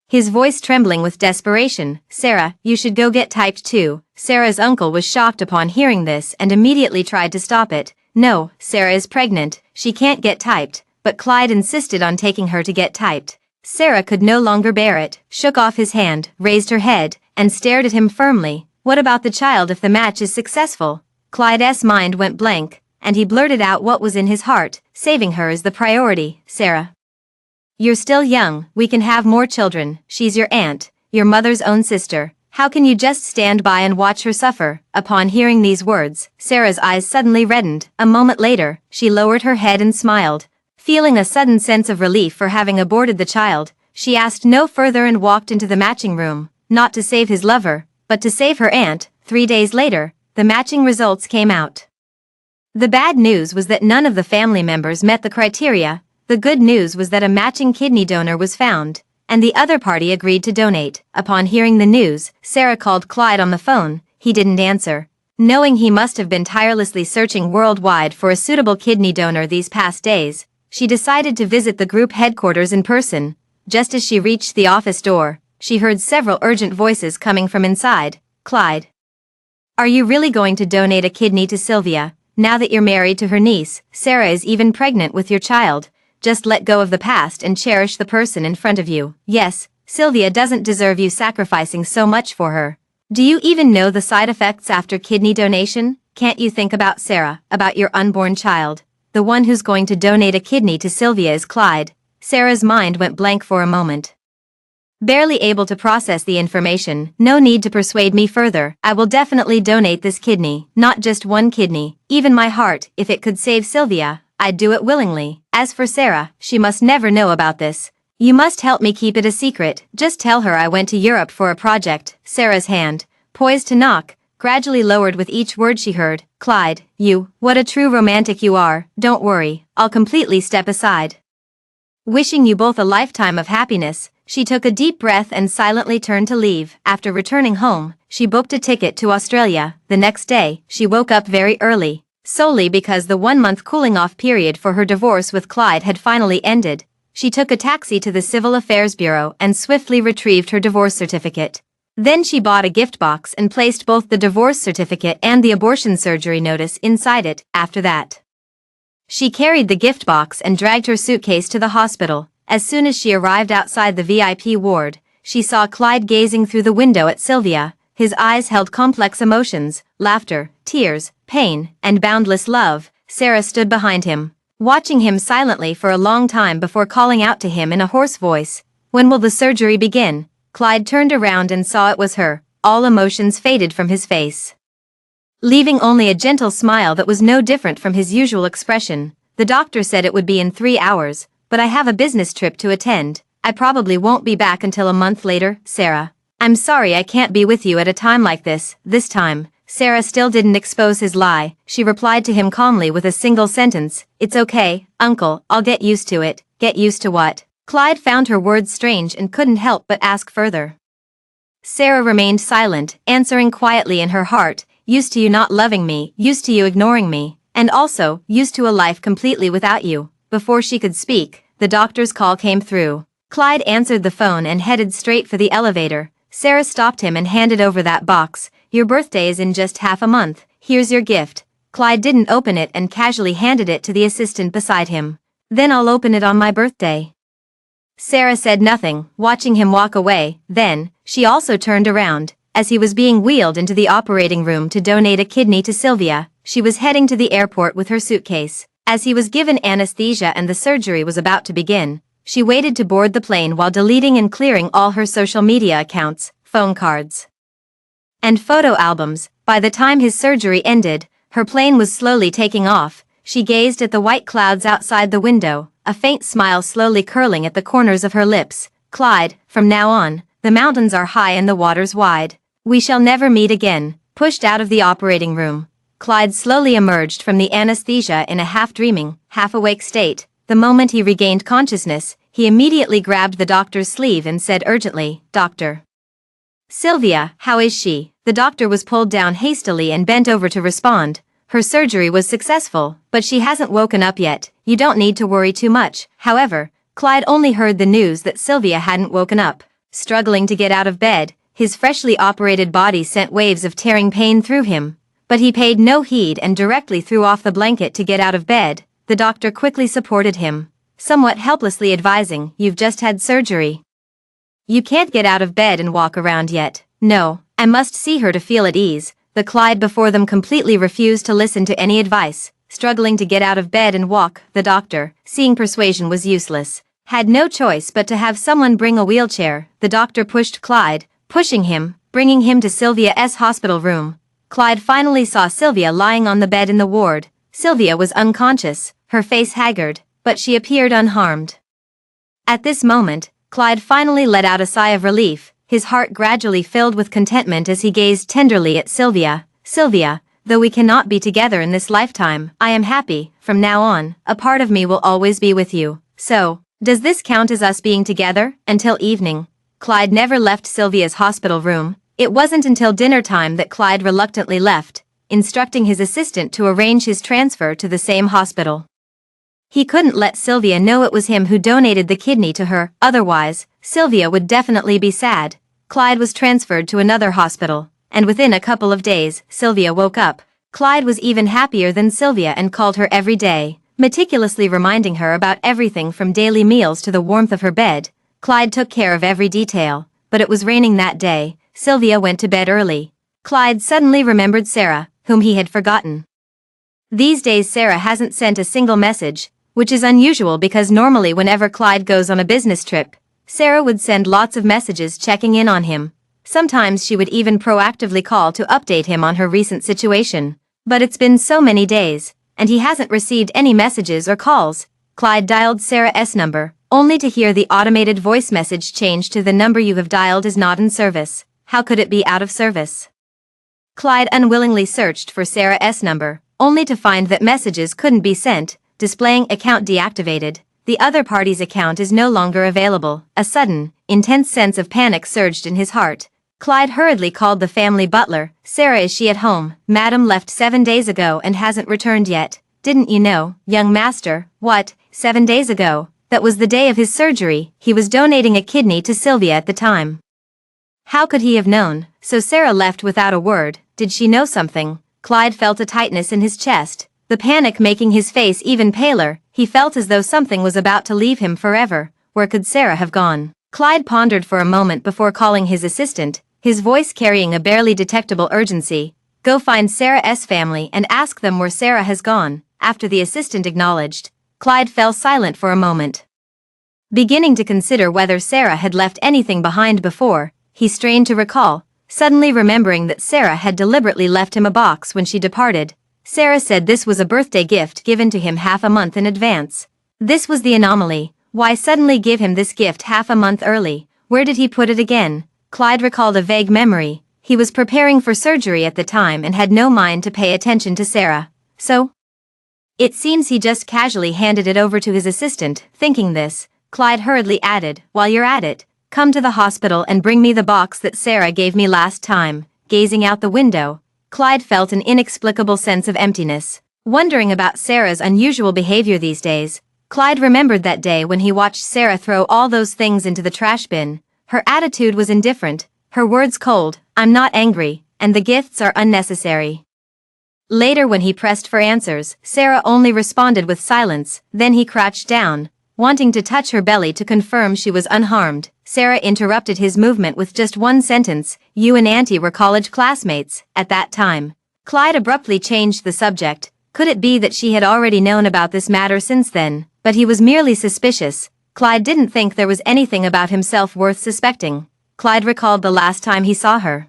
S1: his voice trembling with desperation. "Sarah, you should go get typed too." Sarah's uncle was shocked upon hearing this and immediately tried to stop it. "No, Sarah is pregnant, she can't get typed," but Clyde insisted on taking her to get typed. Sarah could no longer bear it, shook off his hand, raised her head, and stared at him firmly. "What about the child if the match is successful?" Clyde's mind went blank, and he blurted out what was in his heart. "Saving her is the priority, Sarah. You're still young, we can have more children, she's your aunt, your mother's own sister. How can you just stand by and watch her suffer?" Upon hearing these words, Sarah's eyes suddenly reddened. A moment later, she lowered her head and smiled. Feeling a sudden sense of relief for having aborted the child, she asked no further and walked into the matching room, not to save his lover, but to save her aunt. 3 days later, the matching results came out. The bad news was that none of the family members met the criteria. The good news was that a matching kidney donor was found, and the other party agreed to donate. Upon hearing the news, Sarah called Clyde on the phone. He didn't answer. Knowing he must have been tirelessly searching worldwide for a suitable kidney donor these past days, she decided to visit the group headquarters in person. Just as she reached the office door, she heard several urgent voices coming from inside. "Clyde, are you really going to donate a kidney to Sylvia, now that you're married to her niece? Sarah is even pregnant with your child. Just let go of the past and cherish the person in front of you. Yes, Sylvia doesn't deserve you sacrificing so much for her. Do you even know the side effects after kidney donation? Can't you think about Sarah, about your unborn child? The one who's going to donate a kidney to Sylvia is Clyde." Sarah's mind went blank for a moment. Barely able to process the information. "No need to persuade me further. I will definitely donate this kidney, not just one kidney, even my heart. If it could save Sylvia, I'd do it willingly. As for Sarah, she must never know about this. You must help me keep it a secret. Just tell her I went to Europe for a project." Sarah's hand, poised to knock, gradually lowered with each word she heard. "Clyde, what a true romantic you are. Don't worry, I'll completely step aside. Wishing you both a lifetime of happiness." She took a deep breath and silently turned to leave. After returning home, she booked a ticket to Australia. The next day, she woke up very early, solely because the 1-month cooling-off period for her divorce with Clyde had finally ended. She took a taxi to the Civil Affairs Bureau and swiftly retrieved her divorce certificate. Then she bought a gift box and placed both the divorce certificate and the abortion surgery notice inside it. After that, she carried the gift box and dragged her suitcase to the hospital. As soon as she arrived outside the VIP ward, she saw Clyde gazing through the window at Sylvia. His eyes held complex emotions, laughter, tears, pain, and boundless love. Sarah stood behind him, watching him silently for a long time before calling out to him in a hoarse voice. "When will the surgery begin?" Clyde turned around and saw it was her. All emotions faded from his face, leaving only a gentle smile that was no different from his usual expression. "The doctor said it would be in 3 hours, but I have a business trip to attend. I probably won't be back until a month later, Sarah. I'm sorry I can't be with you at a time like this." This time, Sarah still didn't expose his lie. She replied to him calmly with a single sentence. "It's okay, Uncle, I'll get used to it." "Get used to what?" Clyde found her words strange and couldn't help but ask further. Sarah remained silent, answering quietly in her heart. "Used to you not loving me, used to you ignoring me, and also, used to a life completely without you." Before she could speak, the doctor's call came through. Clyde answered the phone and headed straight for the elevator. Sarah stopped him and handed over that box. "Your birthday is in just half a month. Here's your gift." Clyde didn't open it and casually handed it to the assistant beside him. "Then I'll open it on my birthday." Sarah said nothing, watching him walk away. Then, she also turned around. As he was being wheeled into the operating room to donate a kidney to Sylvia, she was heading to the airport with her suitcase. As he was given anesthesia and the surgery was about to begin, she waited to board the plane while deleting and clearing all her social media accounts, phone cards, and photo albums. By the time his surgery ended, her plane was slowly taking off. She gazed at the white clouds outside the window, a faint smile slowly curling at the corners of her lips. "Clyde, from now on, the mountains are high and the waters wide. We shall never meet again." Pushed out of the operating room, Clyde slowly emerged from the anesthesia in a half-dreaming, half-awake state. The moment he regained consciousness, he immediately grabbed the doctor's sleeve and said urgently, "Doctor Sylvia, how is she?" The doctor was pulled down hastily and bent over to respond. "Her surgery was successful, but she hasn't woken up yet. You don't need to worry too much." However, Clyde only heard the news that Sylvia hadn't woken up. struggling to get out of bed. His freshly operated body sent waves of tearing pain through him. But he paid no heed and directly threw off the blanket to get out of bed. The doctor quickly supported him, somewhat helplessly advising, "You've just had surgery. You can't get out of bed and walk around yet." "No, I must see her to feel at ease." The Clyde before them completely refused to listen to any advice, struggling to get out of bed and walk. The doctor, seeing persuasion was useless, had no choice but to have someone bring a wheelchair. The doctor pushed Clyde, pushing him, bringing him to Sylvia's hospital room. Clyde finally saw Sylvia lying on the bed in the ward. Sylvia was unconscious, her face haggard, but she appeared unharmed. At this moment, Clyde finally let out a sigh of relief, his heart gradually filled with contentment as he gazed tenderly at Sylvia. "Sylvia, though we cannot be together in this lifetime, I am happy. From now on, a part of me will always be with you. So, does this count as us being together?" Until evening, Clyde never left Sylvia's hospital room. It wasn't until dinner time that Clyde reluctantly left, instructing his assistant to arrange his transfer to the same hospital. He couldn't let Sylvia know it was him who donated the kidney to her, otherwise, Sylvia would definitely be sad. Clyde was transferred to another hospital, and within a couple of days, Sylvia woke up. Clyde was even happier than Sylvia and called her every day, meticulously reminding her about everything from daily meals to the warmth of her bed. Clyde took care of every detail, but it was raining that day. Sylvia went to bed early. Clyde suddenly remembered Sarah, whom he had forgotten. These days Sarah hasn't sent a single message, which is unusual because normally whenever Clyde goes on a business trip, Sarah would send lots of messages checking in on him. Sometimes she would even proactively call to update him on her recent situation. But it's been so many days, and he hasn't received any messages or calls. Clyde dialed Sarah's number, only to hear the automated voice message change to "The number you have dialed is not in service." How could it be out of service? Clyde unwillingly searched for Sarah's number, only to find that messages couldn't be sent, displaying account deactivated. The other party's account is no longer available. A sudden, intense sense of panic surged in his heart. Clyde hurriedly called the family butler. "Sarah, is she at home?" "Madam left 7 days ago and hasn't returned yet." "Didn't you know, young master?" "What, 7 days ago? That was the day of his surgery." He was donating a kidney to Sylvia at the time. How could he have known? So Sarah left without a word. Did she know something? Clyde felt a tightness in his chest, the panic making his face even paler. He felt as though something was about to leave him forever. Where could Sarah have gone? Clyde pondered for a moment before calling his assistant, his voice carrying a barely detectable urgency. "Go find Sarah's family and ask them where Sarah has gone." After the assistant acknowledged, Clyde fell silent for a moment. Beginning to consider whether Sarah had left anything behind before, he strained to recall, suddenly remembering that Sarah had deliberately left him a box when she departed. Sarah said this was a birthday gift given to him half a month in advance. This was the anomaly. Why suddenly give him this gift half a month early? Where did he put it again? Clyde recalled a vague memory. He was preparing for surgery at the time and had no mind to pay attention to Sarah. So? It seems he just casually handed it over to his assistant. Thinking this, Clyde hurriedly added, "While you're at it, come to the hospital and bring me the box that Sarah gave me last time." Gazing out the window, Clyde felt an inexplicable sense of emptiness. Wondering about Sarah's unusual behavior these days, Clyde remembered that day when he watched Sarah throw all those things into the trash bin. Her attitude was indifferent, her words cold, "I'm not angry, and the gifts are unnecessary." Later when he pressed for answers, Sarah only responded with silence. Then he crouched down, wanting to touch her belly to confirm she was unharmed. Sarah interrupted his movement with just one sentence, "You and Auntie were college classmates at that time." Clyde abruptly changed the subject. Could it be that she had already known about this matter since then? But he was merely suspicious. Clyde didn't think there was anything about himself worth suspecting. Clyde recalled the last time he saw her.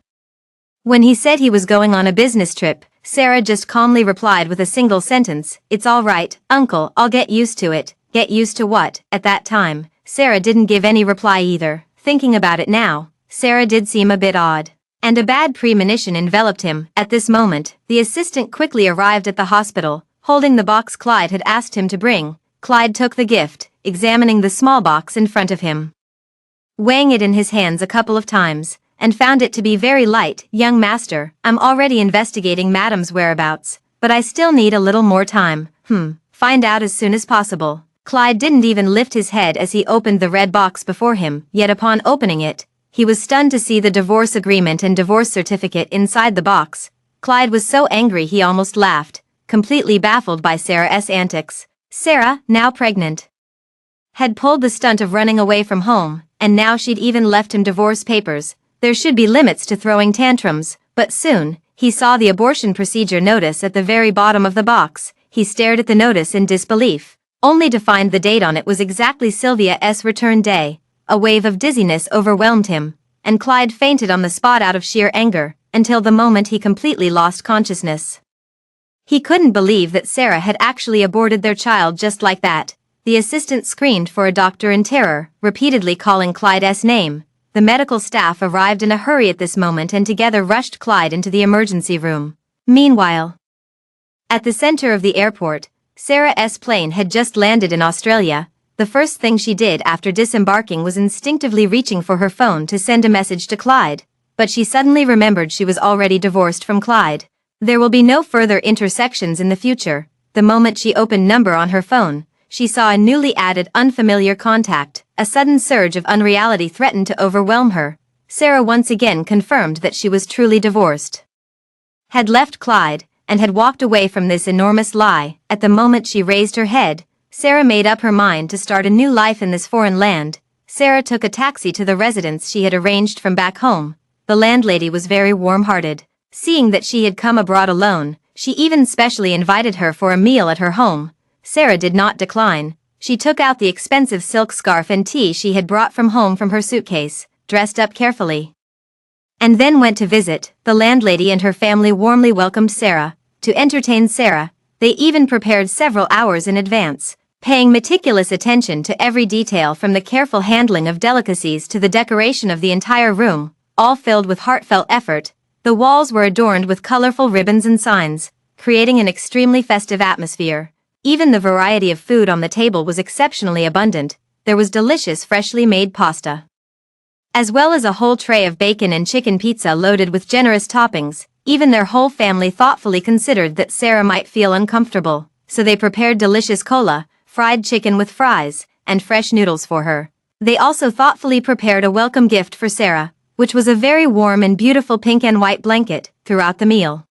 S1: When he said he was going on a business trip, Sarah just calmly replied with a single sentence, "It's all right, Uncle, I'll get used to it." Get used to what? At that time, Sarah didn't give any reply either. Thinking about it now, Sarah did seem a bit odd. And a bad premonition enveloped him. At this moment, the assistant quickly arrived at the hospital, holding the box Clyde had asked him to bring. Clyde took the gift, examining the small box in front of him. Weighing it in his hands a couple of times, and found it to be very light. "Young master, I'm already investigating Madam's whereabouts, but I still need a little more time. Find out as soon as possible." Clyde didn't even lift his head as he opened the red box before him, yet upon opening it, he was stunned to see the divorce agreement and divorce certificate inside the box. Clyde was so angry he almost laughed, completely baffled by Sarah's antics. Sarah, now pregnant, had pulled the stunt of running away from home, and now she'd even left him divorce papers. There should be limits to throwing tantrums, but soon, he saw the abortion procedure notice at the very bottom of the box. He stared at the notice in disbelief, only to find the date on it was exactly Sylvia's return day. A wave of dizziness overwhelmed him, and Clyde fainted on the spot out of sheer anger, until the moment he completely lost consciousness. He couldn't believe that Sarah had actually aborted their child just like that. The assistant screamed for a doctor in terror, repeatedly calling Clyde's name. The medical staff arrived in a hurry at this moment and together rushed Clyde into the emergency room. Meanwhile, at the center of the airport, Sarah's plane had just landed in Australia. The first thing she did after disembarking was instinctively reaching for her phone to send a message to Clyde, but she suddenly remembered she was already divorced from Clyde. There will be no further intersections in the future. The moment she opened number on her phone, she saw a newly added unfamiliar contact. A sudden surge of unreality threatened to overwhelm her. Sarah once again confirmed that she was truly divorced, had left Clyde, and had walked away from this enormous lie. At the moment she raised her head, Sarah made up her mind to start a new life in this foreign land. Sarah took a taxi to the residence she had arranged from back home. The landlady was very warm-hearted. Seeing that she had come abroad alone, she even specially invited her for a meal at her home. Sarah did not decline. She took out the expensive silk scarf and tea she had brought from home from her suitcase, dressed up carefully, and then went to visit. The landlady and her family warmly welcomed Sarah. To entertain Sarah, they even prepared several hours in advance, paying meticulous attention to every detail from the careful handling of delicacies to the decoration of the entire room, all filled with heartfelt effort. The walls were adorned with colorful ribbons and signs, creating an extremely festive atmosphere. Even the variety of food on the table was exceptionally abundant. There was delicious freshly made pasta, as well as a whole tray of bacon and chicken pizza loaded with generous toppings. Even their whole family thoughtfully considered that Sarah might feel uncomfortable, so they prepared delicious cola, fried chicken with fries, and fresh noodles for her. They also thoughtfully prepared a welcome gift for Sarah, which was a very warm and beautiful pink and white blanket. Throughout the meal,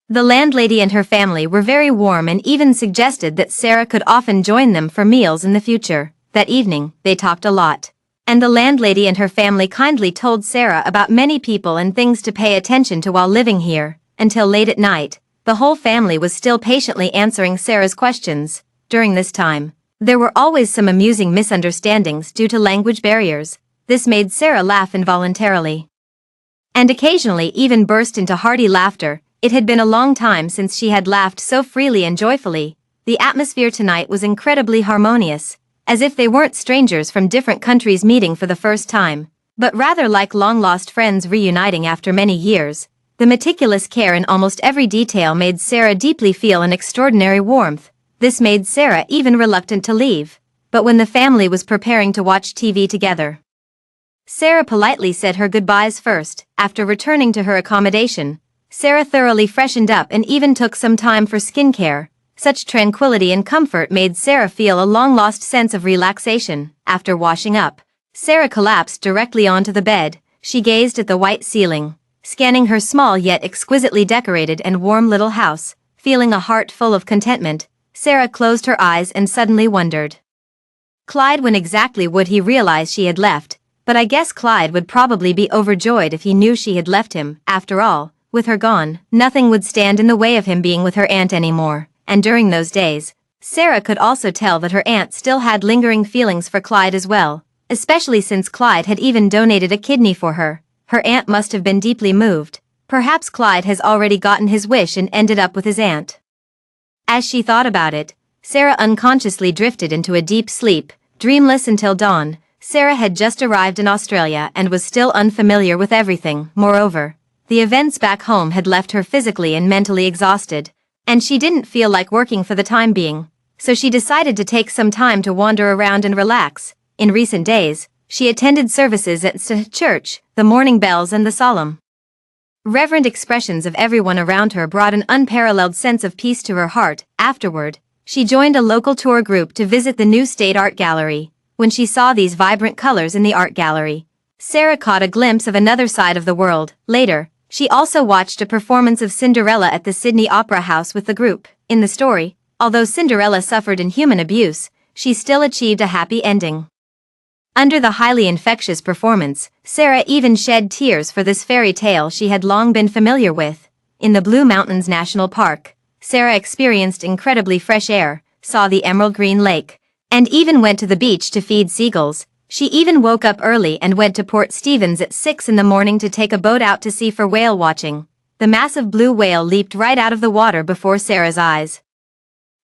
S1: the landlady and her family were very warm and even suggested that Sarah could often join them for meals in the future. That evening, they talked a lot, and the landlady and her family kindly told Sarah about many people and things to pay attention to while living here. Until late at night, the whole family was still patiently answering Sarah's questions. During this time, there were always some amusing misunderstandings due to language barriers. This made Sarah laugh involuntarily, and occasionally even burst into hearty laughter. It had been a long time since she had laughed so freely and joyfully. The atmosphere tonight was incredibly harmonious, as if they weren't strangers from different countries meeting for the first time, but rather like long-lost friends reuniting after many years. The meticulous care in almost every detail made Sarah deeply feel an extraordinary warmth. This made Sarah even reluctant to leave. But when the family was preparing to watch TV together, Sarah politely said her goodbyes first. After returning to her accommodation, Sarah thoroughly freshened up and even took some time for skincare. Such tranquility and comfort made Sarah feel a long-lost sense of relaxation. After washing up, Sarah collapsed directly onto the bed. She gazed at the white ceiling, scanning her small yet exquisitely decorated and warm little house. Feeling a heart full of contentment, Sarah closed her eyes and suddenly wondered, Clyde, when exactly would he realize she had left? But I guess Clyde would probably be overjoyed if he knew she had left him. After all, with her gone, nothing would stand in the way of him being with her aunt anymore. And during those days, Sarah could also tell that her aunt still had lingering feelings for Clyde as well, especially since Clyde had even donated a kidney for her. Her aunt must have been deeply moved. Perhaps Clyde has already gotten his wish and ended up with his aunt. As she thought about it, Sarah unconsciously drifted into a deep sleep, dreamless until dawn. Sarah had just arrived in Australia and was still unfamiliar with everything. Moreover, the events back home had left her physically and mentally exhausted, and she didn't feel like working for the time being, so she decided to take some time to wander around and relax. In recent days, she attended services at church. The morning bells and the solemn, reverent expressions of everyone around her brought an unparalleled sense of peace to her heart. Afterward, she joined a local tour group to visit the new State Art Gallery. When she saw these vibrant colors in the art gallery, Sarah caught a glimpse of another side of the world. Later, she also watched a performance of Cinderella at the Sydney Opera House with the group. In the story, although Cinderella suffered inhuman abuse, she still achieved a happy ending. Under the highly infectious performance, Sarah even shed tears for this fairy tale she had long been familiar with. In the Blue Mountains National Park, Sarah experienced incredibly fresh air, saw the emerald green lake, and even went to the beach to feed seagulls. She even woke up early and went to Port Stephens at 6 in the morning to take a boat out to sea for whale watching. The massive blue whale leaped right out of the water before Sarah's eyes,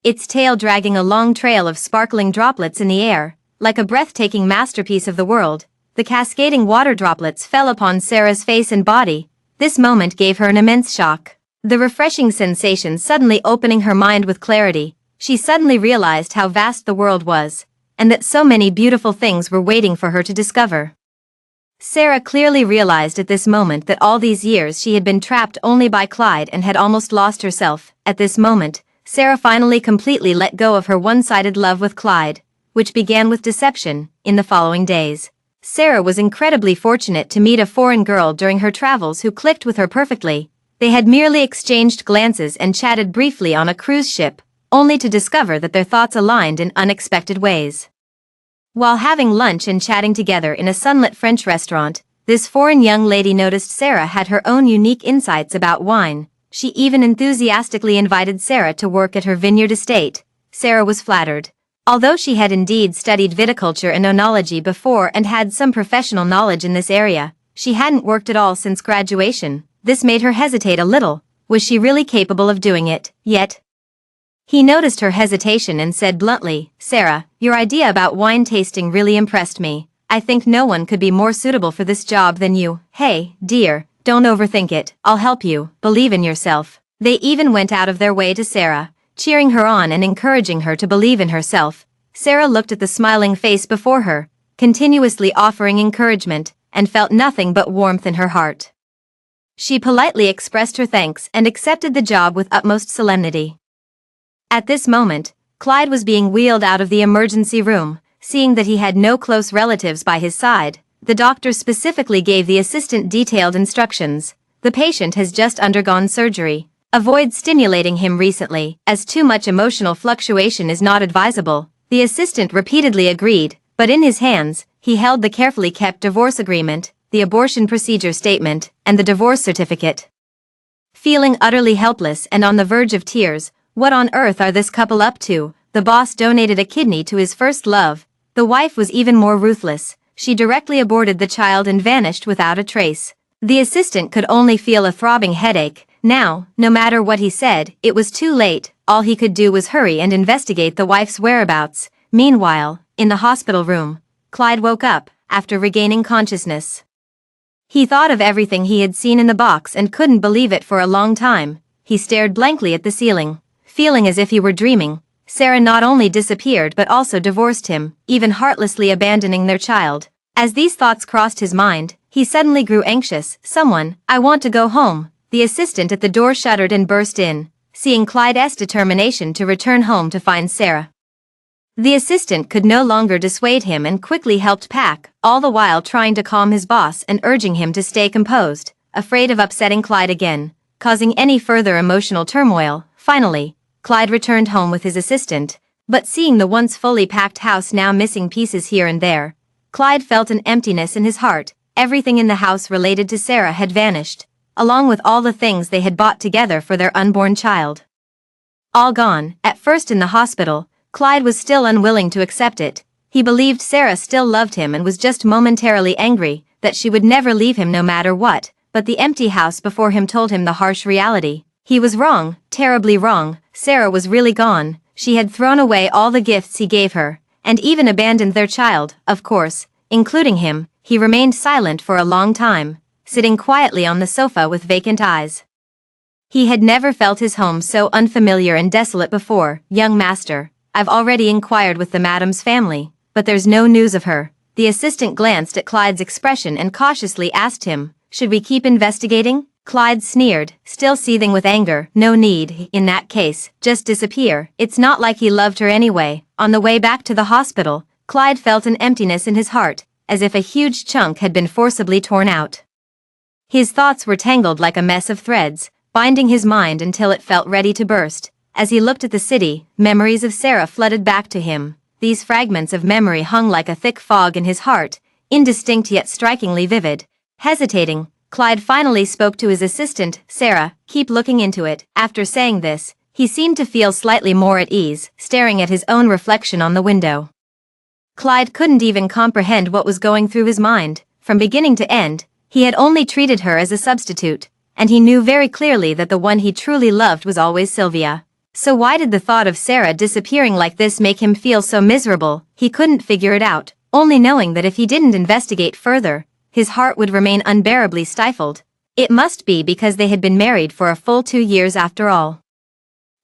S1: its tail dragging a long trail of sparkling droplets in the air. Like a breathtaking masterpiece of the world, the cascading water droplets fell upon Sarah's face and body. This moment gave her an immense shock. The refreshing sensation suddenly opening her mind with clarity, she suddenly realized how vast the world was, and that so many beautiful things were waiting for her to discover. Sarah clearly realized at this moment that all these years she had been trapped only by Clyde and had almost lost herself. At this moment, Sarah finally completely let go of her one-sided love with Clyde, which began with deception. In the following days, Sarah was incredibly fortunate to meet a foreign girl during her travels who clicked with her perfectly. They had merely exchanged glances and chatted briefly on a cruise ship, only to discover that their thoughts aligned in unexpected ways. While having lunch and chatting together in a sunlit French restaurant, this foreign young lady noticed Sarah had her own unique insights about wine. She even enthusiastically invited Sarah to work at her vineyard estate. Sarah was flattered. Although she had indeed studied viticulture and oenology before and had some professional knowledge in this area, she hadn't worked at all since graduation. This made her hesitate a little. Was she really capable of doing it, yet? He noticed her hesitation and said bluntly, "Sarah, your idea about wine tasting really impressed me. I think no one could be more suitable for this job than you. Hey, dear, don't overthink it. I'll help you. Believe in yourself." They even went out of their way to Sarah, cheering her on and encouraging her to believe in herself. Sarah looked at the smiling face before her, continuously offering encouragement, and felt nothing but warmth in her heart. She politely expressed her thanks and accepted the job with utmost solemnity. At this moment, Clyde was being wheeled out of the emergency room. Seeing that he had no close relatives by his side, the doctor specifically gave the assistant detailed instructions. The patient has just undergone surgery. Avoid stimulating him recently, as too much emotional fluctuation is not advisable. The assistant repeatedly agreed, but in his hands, he held the carefully kept divorce agreement, the abortion procedure statement, and the divorce certificate. Feeling utterly helpless and on the verge of tears, what on earth are this couple up to? The boss donated a kidney to his first love. The wife was even more ruthless. She directly aborted the child and vanished without a trace. The assistant could only feel a throbbing headache. Now, no matter what he said, it was too late. All he could do was hurry and investigate the wife's whereabouts. Meanwhile, in the hospital room, Clyde woke up, after regaining consciousness. He thought of everything he had seen in the box and couldn't believe it for a long time. He stared blankly at the ceiling, feeling as if he were dreaming. Sarah not only disappeared but also divorced him, even heartlessly abandoning their child. As these thoughts crossed his mind, he suddenly grew anxious. "Someone, I want to go home." The assistant at the door shuddered and burst in, seeing Clyde's determination to return home to find Sarah. The assistant could no longer dissuade him and quickly helped pack, all the while trying to calm his boss and urging him to stay composed, afraid of upsetting Clyde again, causing any further emotional turmoil. Finally, Clyde returned home with his assistant, but seeing the once fully packed house now missing pieces here and there, Clyde felt an emptiness in his heart. Everything in the house related to Sarah had vanished, along with all the things they had bought together for their unborn child. All gone. At first in the hospital, Clyde was still unwilling to accept it. He believed Sarah still loved him and was just momentarily angry that she would never leave him no matter what, but the empty house before him told him the harsh reality. He was wrong, terribly wrong. Sarah was really gone. She had thrown away all the gifts he gave her, and even abandoned their child, of course, including him. He remained silent for a long time, sitting quietly on the sofa with vacant eyes. He had never felt his home so unfamiliar and desolate before. "Young master, I've already inquired with the madam's family, but there's no news of her." The assistant glanced at Clyde's expression and cautiously asked him, "Should we keep investigating?" Clyde sneered, still seething with anger. "No need. In that case, just disappear. It's not like he loved her anyway." On the way back to the hospital, Clyde felt an emptiness in his heart. as if a huge chunk had been forcibly torn out. His thoughts were tangled like a mess of threads, binding his mind until it felt ready to burst. As he looked at the city, memories of Sarah flooded back to him. These fragments of memory hung like a thick fog in his heart, indistinct yet strikingly vivid. Hesitating, Clyde finally spoke to his assistant, Sarah, keep looking into it. After saying this, he seemed to feel slightly more at ease, staring at his own reflection on the window. Clyde couldn't even comprehend what was going through his mind. From beginning to end, he had only treated her as a substitute, and he knew very clearly that the one he truly loved was always Sylvia. So why did the thought of Sarah disappearing like this make him feel so miserable? He couldn't figure it out, only knowing that if he didn't investigate further, his heart would remain unbearably stifled. It must be because they had been married for a full 2 years after all.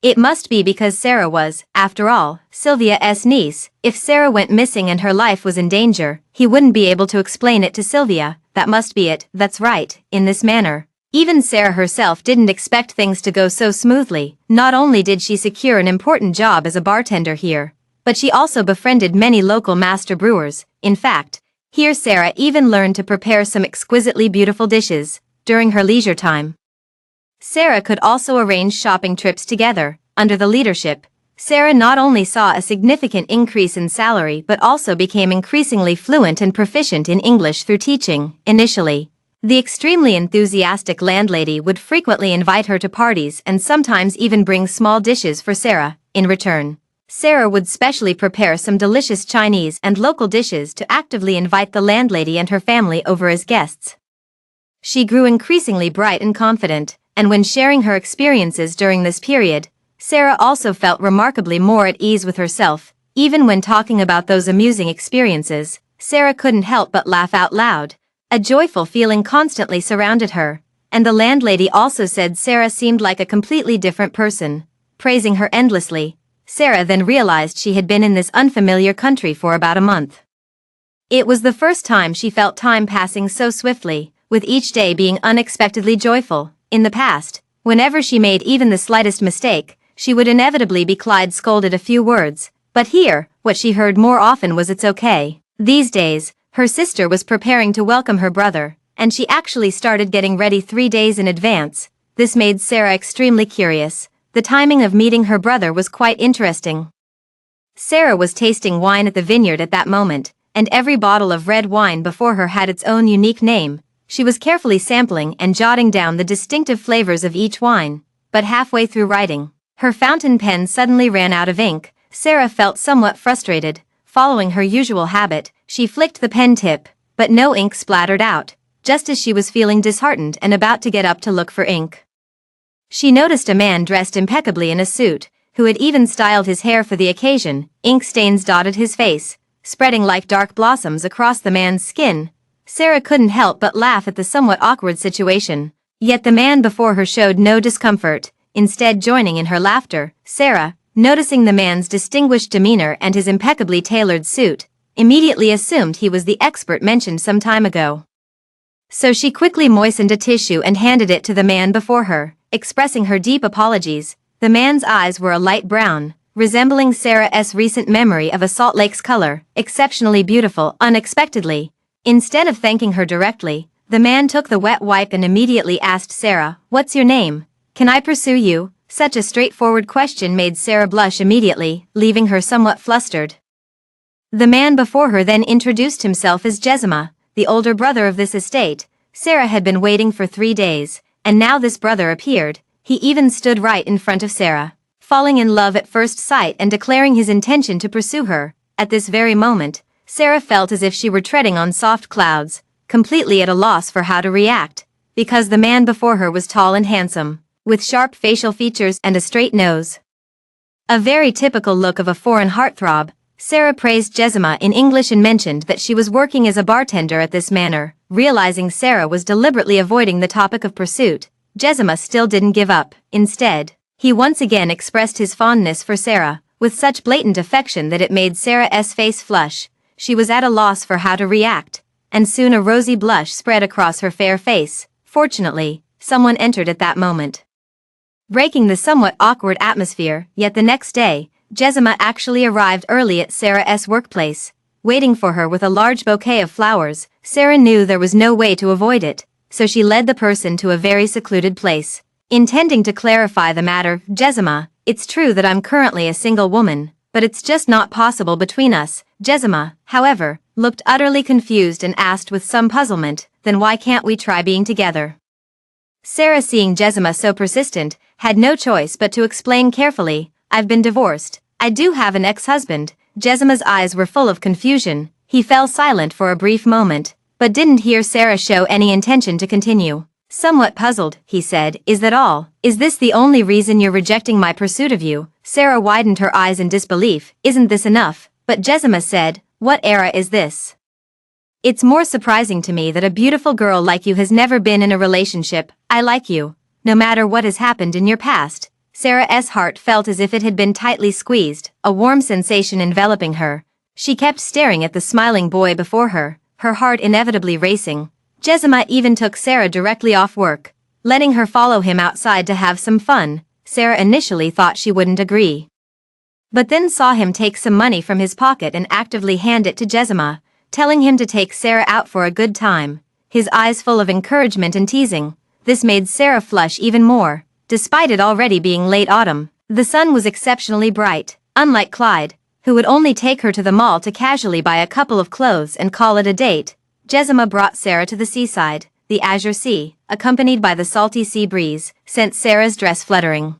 S1: It must be because Sarah was, after all, Sylvia's niece. If Sarah went missing and her life was in danger, he wouldn't be able to explain it to Sylvia. That must be it. That's right, in this manner. Even Sarah herself didn't expect things to go so smoothly. Not only did she secure an important job as a bartender here, but she also befriended many local master brewers. In fact, here Sarah even learned to prepare some exquisitely beautiful dishes during her leisure time. Sarah could also arrange shopping trips together. Under the leadership, Sarah not only saw a significant increase in salary but also became increasingly fluent and proficient in English through teaching. Initially, the extremely enthusiastic landlady would frequently invite her to parties and sometimes even bring small dishes for Sarah. In return, Sarah would specially prepare some delicious Chinese and local dishes to actively invite the landlady and her family over as guests. She grew increasingly bright and confident, and when sharing her experiences during this period, Sarah also felt remarkably more at ease with herself. Even when talking about those amusing experiences, Sarah couldn't help but laugh out loud. A joyful feeling constantly surrounded her, and the landlady also said Sarah seemed like a completely different person, praising her endlessly. Sarah then realized she had been in this unfamiliar country for about a month. It was the first time she felt time passing so swiftly, with each day being unexpectedly joyful. In the past, whenever she made even the slightest mistake, she would inevitably be Clyde scolded a few words, but here, what she heard more often was it's okay. These days, her sister was preparing to welcome her brother, and she actually started getting ready 3 days in advance. This made Sarah extremely curious. The timing of meeting her brother was quite interesting. Sarah was tasting wine at the vineyard at that moment, and every bottle of red wine before her had its own unique name. She was carefully sampling and jotting down the distinctive flavors of each wine, but halfway through writing, her fountain pen suddenly ran out of ink. Sarah felt somewhat frustrated. Following her usual habit, she flicked the pen tip, but no ink splattered out, just as she was feeling disheartened and about to get up to look for ink. She noticed a man dressed impeccably in a suit, who had even styled his hair for the occasion. Ink stains dotted his face, spreading like dark blossoms across the man's skin. Sarah couldn't help but laugh at the somewhat awkward situation, yet the man before her showed no discomfort, instead joining in her laughter. Sarah, noticing the man's distinguished demeanor and his impeccably tailored suit, immediately assumed he was the expert mentioned some time ago. So she quickly moistened a tissue and handed it to the man before her, expressing her deep apologies. The man's eyes were a light brown, resembling Sarah's recent memory of a Salt Lake's color, exceptionally beautiful. Unexpectedly, instead of thanking her directly, the man took the wet wipe and immediately asked Sarah, "What's your name? Can I pursue you?" Such a straightforward question made Sarah blush immediately, leaving her somewhat flustered. The man before her then introduced himself as Jezima, the older brother of this estate. Sarah had been waiting for 3 days, and now this brother appeared. He even stood right in front of Sarah, falling in love at first sight and declaring his intention to pursue her. At this very moment, Sarah felt as if she were treading on soft clouds, completely at a loss for how to react, because the man before her was tall and handsome, with sharp facial features and a straight nose. A very typical look of a foreign heartthrob. Sarah praised Jezima in English and mentioned that she was working as a bartender at this manor. Realizing Sarah was deliberately avoiding the topic of pursuit, Jezima still didn't give up. Instead, he once again expressed his fondness for Sarah, with such blatant affection that it made Sarah's face flush. She was at a loss for how to react, and soon a rosy blush spread across her fair face. Fortunately, someone entered at that moment, breaking the somewhat awkward atmosphere. Yet the next day, Jezima actually arrived early at Sarah's workplace. waiting for her with a large bouquet of flowers. Sarah knew there was no way to avoid it, so she led the person to a very secluded place. Intending to clarify the matter, Jessima, it's true that I'm currently a single woman, but it's just not possible between us. Jessima, however, looked utterly confused and asked with some puzzlement, then why can't we try being together? Sarah, seeing Jessima so persistent, had no choice but to explain carefully, I've been divorced. I do have an ex-husband. Jessima's eyes were full of confusion. He fell silent for a brief moment, but didn't hear Sarah show any intention to continue. Somewhat puzzled, he said, is that all? Is this the only reason you're rejecting my pursuit of you? Sarah widened her eyes in disbelief. Isn't this enough? But Jessima said, what era is this? It's more surprising to me that a beautiful girl like you has never been in a relationship. I like you, no matter what has happened in your past. Sarah's heart felt as if it had been tightly squeezed, a warm sensation enveloping her. She kept staring at the smiling boy before her, her heart inevitably racing. Jessima even took Sarah directly off work, letting her follow him outside to have some fun. Sarah initially thought she wouldn't agree, but then saw him take some money from his pocket and actively hand it to Jessima, telling him to take Sarah out for a good time, his eyes full of encouragement and teasing. This made Sarah flush even more. Despite it already being late autumn, the sun was exceptionally bright. Unlike Clyde, who would only take her to the mall to casually buy a couple of clothes and call it a date, Jessima brought Sarah to the seaside. The azure sea, accompanied by the salty sea breeze, sent Sarah's dress fluttering.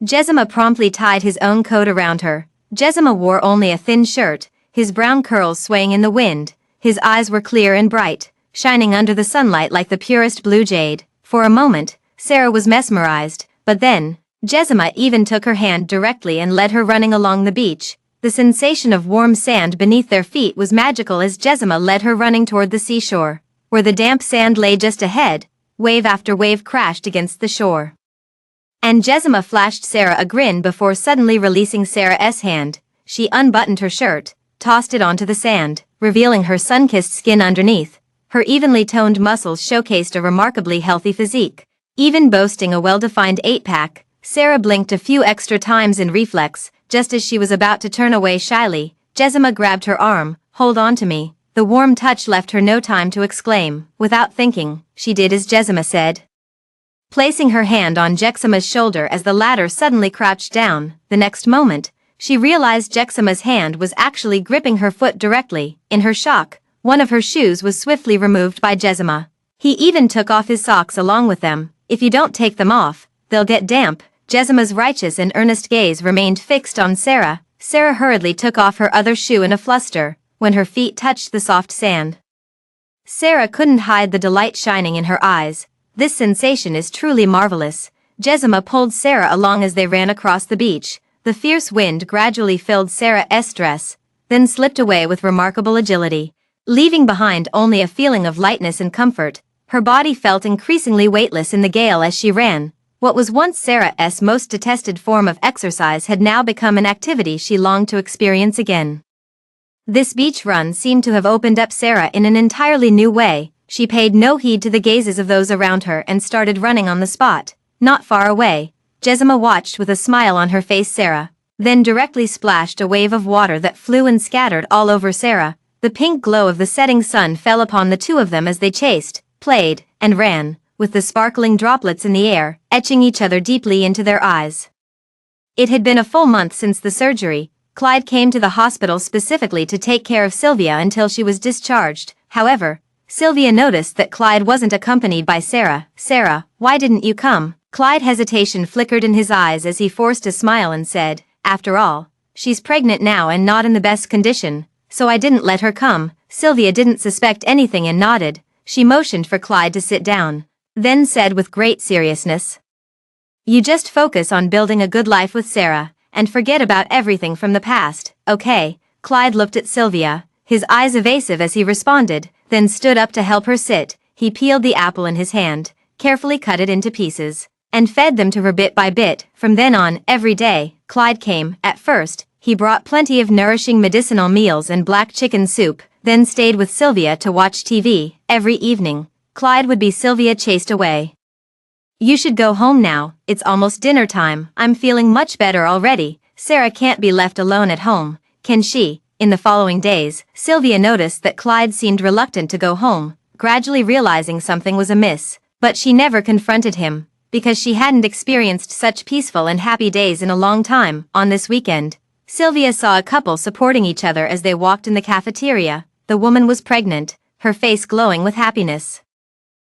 S1: Jessima promptly tied his own coat around her. Jessima wore only a thin shirt, his brown curls swaying in the wind. His eyes were clear and bright, shining under the sunlight like the purest blue jade. For a moment, Sarah was mesmerized, but then, Jessima even took her hand directly and led her running along the beach. The sensation of warm sand beneath their feet was magical as Jessima led her running toward the seashore, where the damp sand lay just ahead. Wave after wave crashed against the shore, and Jessima flashed Sarah a grin before suddenly releasing Sarah's hand. She unbuttoned her shirt, tossed it onto the sand, revealing her sun-kissed skin underneath. Her evenly toned muscles showcased a remarkably healthy physique, even boasting a well-defined eight-pack. Sarah blinked a few extra times in reflex. Just as she was about to turn away shyly, Jessima grabbed her arm. Hold on to me. The warm touch left her no time to exclaim. Without thinking, she did as Jessima said, placing her hand on Jessima's shoulder as the latter suddenly crouched down. The next moment, she realized Jessima's hand was actually gripping her foot directly. In her shock, one of her shoes was swiftly removed by Jessima. He even took off his socks along with them. If you don't take them off, they'll get damp. Jessima's righteous and earnest gaze remained fixed on Sarah. Sarah hurriedly took off her other shoe in a fluster when her feet touched the soft sand. Sarah couldn't hide the delight shining in her eyes. This sensation is truly marvelous. Jessima pulled Sarah along as they ran across the beach. The fierce wind gradually filled Sarah's dress, then slipped away with remarkable agility, leaving behind only a feeling of lightness and comfort. Her body felt increasingly weightless in the gale as she ran. What was once Sarah's most detested form of exercise had now become an activity she longed to experience again. This beach run seemed to have opened up Sarah in an entirely new way. She paid no heed to the gazes of those around her and started running on the spot. Not far away, Jessima watched with a smile on her face Sarah, then directly splashed a wave of water that flew and scattered all over Sarah. The pink glow of the setting sun fell upon the two of them as they chased, played, and ran, with the sparkling droplets in the air, etching each other deeply into their eyes. It had been a full month since the surgery. Clyde came to the hospital specifically to take care of Sylvia until she was discharged. However, Sylvia noticed that Clyde wasn't accompanied by Sarah. Sarah, why didn't you come? Clyde hesitation flickered in his eyes as he forced a smile and said, after all, she's pregnant now and not in the best condition, so I didn't let her come. Sylvia didn't suspect anything and nodded. She motioned for Clyde to sit down, then said with great seriousness, you just focus on building a good life with Sarah, and forget about everything from the past, okay? Clyde looked at Sylvia, his eyes evasive as he responded, then stood up to help her sit. He peeled the apple in his hand, carefully cut it into pieces, and fed them to her bit by bit. From then on, every day, Clyde came. At first, he brought plenty of nourishing medicinal meals and black chicken soup, then stayed with Sylvia to watch TV. Every evening, Clyde would be Sylvia chased away. You should go home now, it's almost dinner time. I'm feeling much better already. Sarah can't be left alone at home, can she? In the following days, Sylvia noticed that Clyde seemed reluctant to go home, gradually realizing something was amiss, but she never confronted him, because she hadn't experienced such peaceful and happy days in a long time. On this weekend, Sylvia saw a couple supporting each other as they walked in the cafeteria. The woman was pregnant, her face glowing with happiness.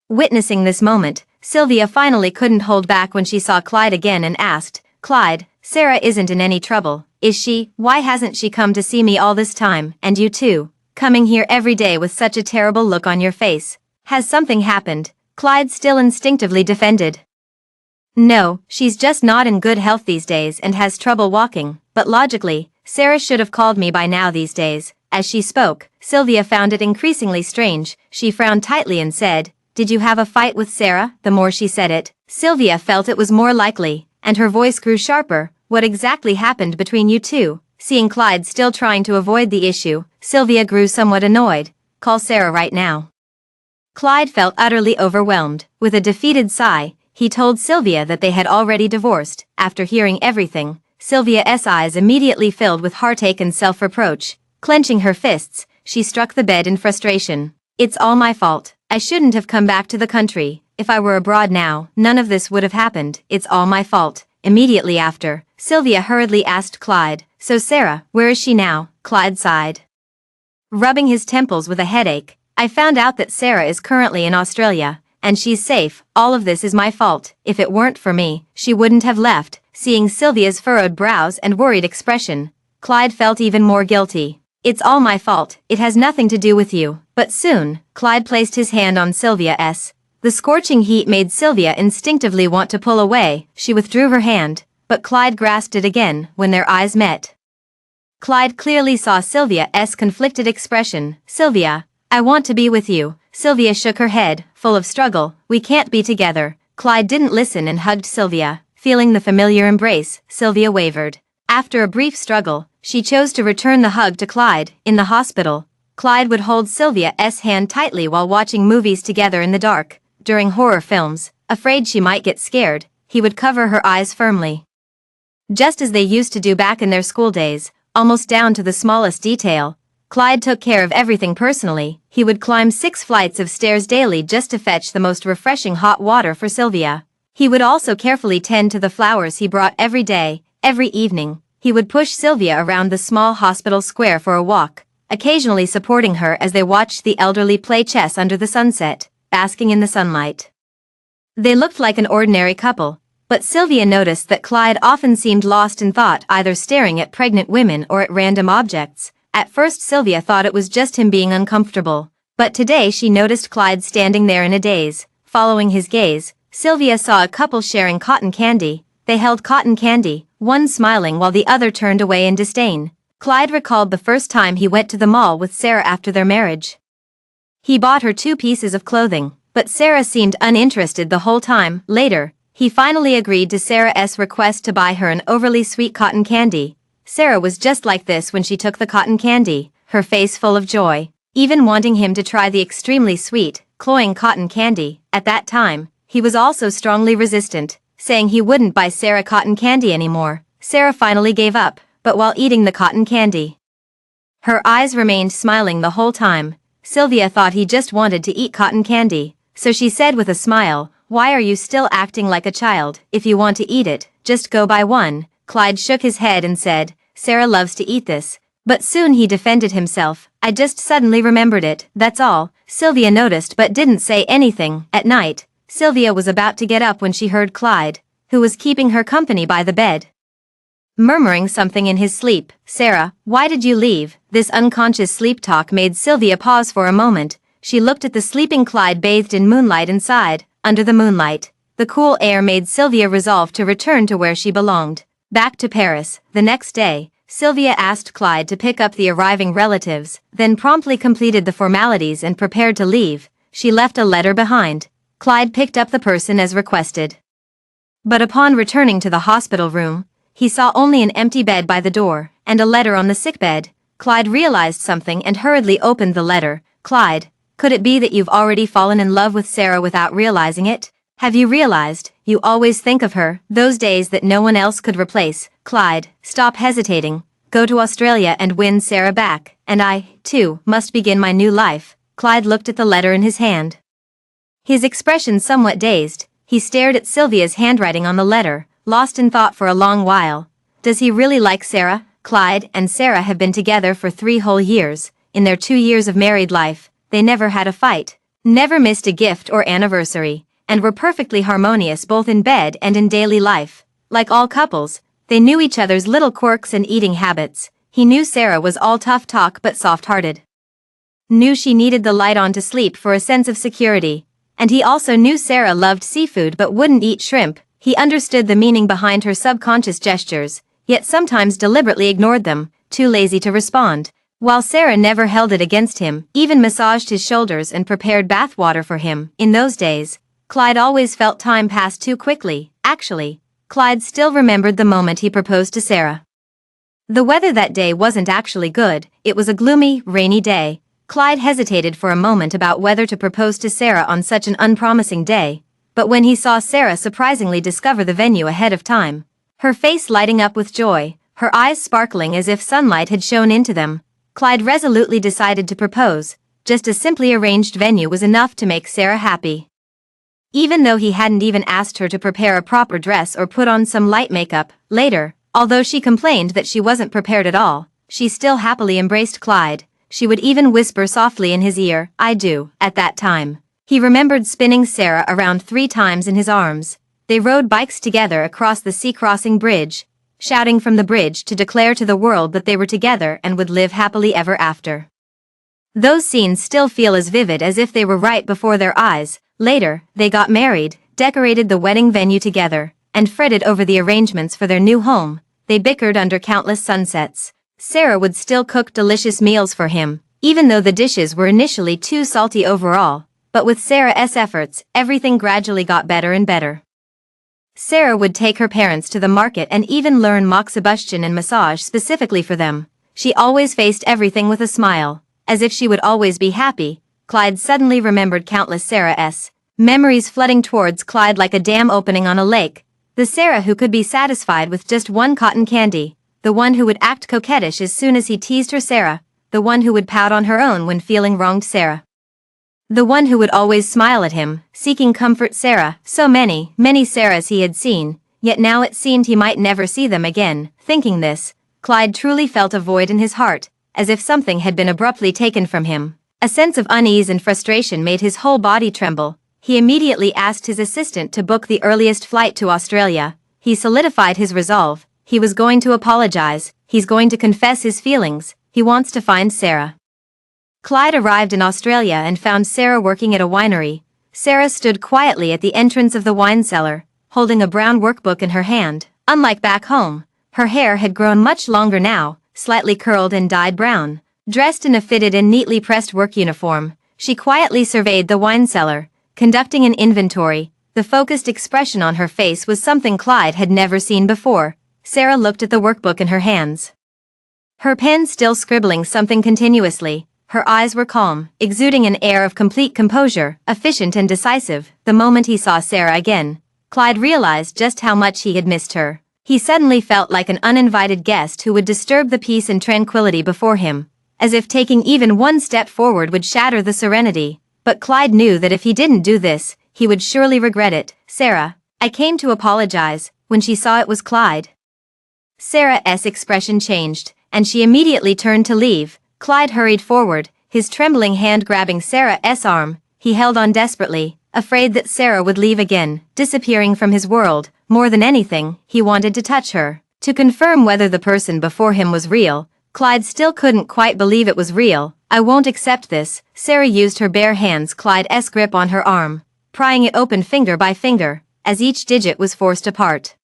S1: Witnessing this moment, Sylvia finally couldn't hold back when she saw Clyde again and asked, "Clyde, Sarah isn't in any trouble, is she? Why hasn't she come to see me all this time? And you too, coming here every day with such a terrible look on your face. Has something happened?" Clyde still instinctively defended. "No, she's just not in good health these days and has trouble walking, but logically, Sarah should have called me by now these days." As she spoke, Sylvia found it increasingly strange. She frowned tightly and said, "Did you have a fight with Sarah?" The more she said it, Sylvia felt it was more likely, and her voice grew sharper. "What exactly happened between you two?" Seeing Clyde still trying to avoid the issue, Sylvia grew somewhat annoyed. "Call Sarah right now." Clyde felt utterly overwhelmed. With a defeated sigh, he told Sylvia that they had already divorced. After hearing everything, Sylvia's eyes immediately filled with heartache and self-reproach. Clenching her fists, she struck the bed in frustration. "It's all my fault. I shouldn't have come back to the country. If I were abroad now, none of this would have happened. It's all my fault." Immediately after, Sylvia hurriedly asked Clyde, "So Sarah, where is she now?" Clyde sighed, rubbing his temples with a headache. "I found out that Sarah is currently in Australia, and she's safe. All of this is my fault. If it weren't for me, she wouldn't have left." Seeing Sylvia's furrowed brows and worried expression, Clyde felt even more guilty. "It's all my fault. It has nothing to do with you." But soon, Clyde placed his hand on Sylvia's. The scorching heat made Sylvia instinctively want to pull away. She withdrew her hand, but Clyde grasped it again when their eyes met. Clyde clearly saw Sylvia's conflicted expression. "Sylvia, I want to be with you." Sylvia shook her head, full of struggle. "We can't be together." Clyde didn't listen and hugged Sylvia. Feeling the familiar embrace, Sylvia wavered. After a brief struggle, she chose to return the hug to Clyde. In the hospital, Clyde would hold Sylvia's hand tightly while watching movies together in the dark. During horror films, afraid she might get scared, he would cover her eyes firmly. Just as they used to do back in their school days, almost down to the smallest detail, Clyde took care of everything personally. He would climb 6 flights of stairs daily just to fetch the most refreshing hot water for Sylvia. He would also carefully tend to the flowers he brought every day. Every evening, he would push Sylvia around the small hospital square for a walk, occasionally supporting her as they watched the elderly play chess under the sunset, basking in the sunlight. They looked like an ordinary couple, but Sylvia noticed that Clyde often seemed lost in thought, either staring at pregnant women or at random objects. At first Sylvia thought it was just him being uncomfortable, but today she noticed Clyde standing there in a daze. Following his gaze, Sylvia saw a couple sharing cotton candy. They held cotton candy, one smiling while the other turned away in disdain. Clyde recalled the first time he went to the mall with Sarah after their marriage. He bought her 2 pieces of clothing, but Sarah seemed uninterested the whole time. Later, he finally agreed to Sarah's request to buy her an overly sweet cotton candy. Sarah was just like this when she took the cotton candy, her face full of joy, even wanting him to try the extremely sweet, cloying cotton candy. At that time, he was also strongly resistant, saying he wouldn't buy Sarah cotton candy anymore. Sarah finally gave up, but while eating the cotton candy, her eyes remained smiling the whole time. Sylvia thought he just wanted to eat cotton candy, so she said with a smile, "Why are you still acting like a child? If you want to eat it, just go buy one." Clyde shook his head and said, "Sarah loves to eat this." But soon he defended himself. "I just suddenly remembered it, that's all." Sylvia noticed but didn't say anything. At night, Sylvia was about to get up when she heard Clyde, who was keeping her company by the bed, murmuring something in his sleep. "Sarah, why did you leave?" This unconscious sleep talk made Sylvia pause for a moment. She looked at the sleeping Clyde bathed in moonlight and sighed. Under the moonlight, the cool air made Sylvia resolve to return to where she belonged. Back to Paris. The next day, Sylvia asked Clyde to pick up the arriving relatives, then promptly completed the formalities and prepared to leave. She left a letter behind. Clyde picked up the person as requested. But upon returning to the hospital room, he saw only an empty bed by the door, and a letter on the sickbed. Clyde realized something and hurriedly opened the letter. "Clyde, could it be that you've already fallen in love with Sarah without realizing it? Have you realized you always think of her, those days that no one else could replace?" "Clyde, stop hesitating. go to Australia and win Sarah back, and I, too, must begin my new life. Clyde looked at the letter in his hand. His expression somewhat dazed, he stared at Sylvia's handwriting on the letter, lost in thought for a long while. Does he really like Sarah? Clyde and Sarah have been together for 3 whole years. In their 2 years of married life, they never had a fight, never missed a gift or anniversary, and were perfectly harmonious both in bed and in daily life. Like all couples, they knew each other's little quirks and eating habits. He knew Sarah was all tough talk but soft-hearted. Knew she needed the light on to sleep for a sense of security. And he also knew Sarah loved seafood but wouldn't eat shrimp. He understood the meaning behind her subconscious gestures, yet sometimes deliberately ignored them, too lazy to respond. While Sarah never held it against him, even massaged his shoulders and prepared bathwater for him. In those days, Clyde always felt time passed too quickly. Actually, Clyde still remembered the moment he proposed to Sarah. The weather that day wasn't actually good. It was a gloomy, rainy day. Clyde hesitated for a moment about whether to propose to Sarah on such an unpromising day, but when he saw Sarah surprisingly discover the venue ahead of time, her face lighting up with joy, her eyes sparkling as if sunlight had shone into them, Clyde resolutely decided to propose. Just a simply arranged venue was enough to make Sarah happy. Even though he hadn't even asked her to prepare a proper dress or put on some light makeup, later, although she complained that she wasn't prepared at all, she still happily embraced Clyde. She would even whisper softly in his ear, "I do." At that time, he remembered spinning Sarah around 3 times in his arms. They rode bikes together across the sea-crossing bridge, shouting from the bridge to declare to the world that they were together and would live happily ever after. Those scenes still feel as vivid as if they were right before their eyes. Later, they got married, decorated the wedding venue together, and fretted over the arrangements for their new home. They bickered under countless sunsets. Sarah would still cook delicious meals for him, even though the dishes were initially too salty overall. But with Sarah's efforts, everything gradually got better and better. Sarah would take her parents to the market and even learn moxibustion and massage specifically for them. She always faced everything with a smile, as if she would always be happy. Clyde suddenly remembered countless Sarah's memories flooding towards Clyde like a dam opening on a lake. The Sarah who could be satisfied with just one cotton candy, the one who would act coquettish as soon as he teased her Sarah, the one who would pout on her own when feeling wronged Sarah. The one who would always smile at him, seeking comfort Sarah. So many, many Sarahs he had seen, yet now it seemed he might never see them again. Thinking this, Clyde truly felt a void in his heart, as if something had been abruptly taken from him. A sense of unease and frustration made his whole body tremble. He immediately asked his assistant to book the earliest flight to Australia. He solidified his resolve. He was going to apologize. He's going to confess his feelings. He wants to find Sarah. Clyde arrived in Australia and found Sarah working at a winery. Sarah stood quietly at the entrance of the wine cellar, holding a brown workbook in her hand. Unlike back home, her hair had grown much longer now, slightly curled and dyed brown. Dressed in a fitted and neatly pressed work uniform, she quietly surveyed the wine cellar, conducting an inventory. The focused expression on her face was something Clyde had never seen before. Sarah looked at the workbook in her hands, her pen still scribbling something continuously. Her eyes were calm, exuding an air of complete composure, efficient and decisive. The moment he saw Sarah again, Clyde realized just how much he had missed her. He suddenly felt like an uninvited guest who would disturb the peace and tranquility before him, as if taking even one step forward would shatter the serenity. But Clyde knew that if he didn't do this, he would surely regret it. "Sarah, I came to apologize." When she saw it was Clyde, Sarah's expression changed, and she immediately turned to leave. Clyde hurried forward, his trembling hand grabbing Sarah's arm. He held on desperately, afraid that Sarah would leave again, disappearing from his world. More than anything, he wanted to touch her, to confirm whether the person before him was real. Clyde still couldn't quite believe it was real. "I won't accept this." Sarah used her bare hands Clyde's grip on her arm, prying it open finger by finger, as each digit was forced apart.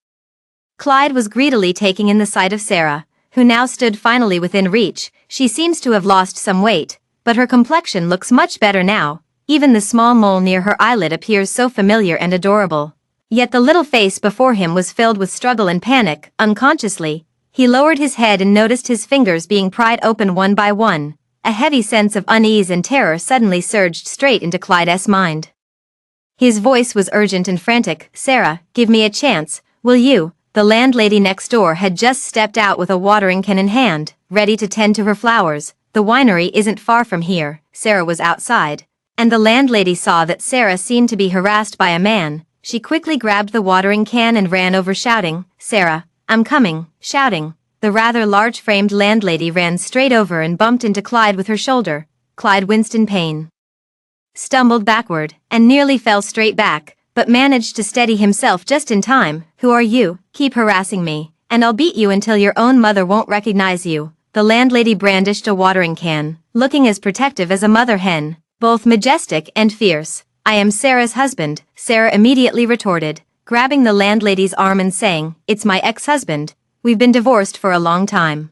S1: Clyde was greedily taking in the sight of Sarah, who now stood finally within reach. She seems to have lost some weight, but her complexion looks much better now. Even the small mole near her eyelid appears so familiar and adorable. Yet the little face before him was filled with struggle and panic. Unconsciously, he lowered his head and noticed his fingers being pried open one by one. A heavy sense of unease and terror suddenly surged straight into Clyde's mind. His voice was urgent and frantic. "Sarah, give me a chance, will you?" the landlady next door had just stepped out with a watering can in hand, ready to tend to her flowers. The winery isn't far from here. Sarah was outside, and the landlady saw that Sarah seemed to be harassed by a man. She quickly grabbed the watering can and ran over shouting, "Sarah, I'm coming," shouting. The rather large-framed landlady ran straight over and bumped into Clyde with her shoulder. Clyde winced in pain, stumbled backward, and nearly fell straight back, but managed to steady himself just in time. "Who are you? Keep harassing me, and I'll beat you until your own mother won't recognize you." The landlady brandished a watering can, looking as protective as a mother hen, both majestic and fierce. "I am Sarah's husband," Sarah immediately retorted, grabbing the landlady's arm and saying, "It's my ex-husband. We've been divorced for a long time."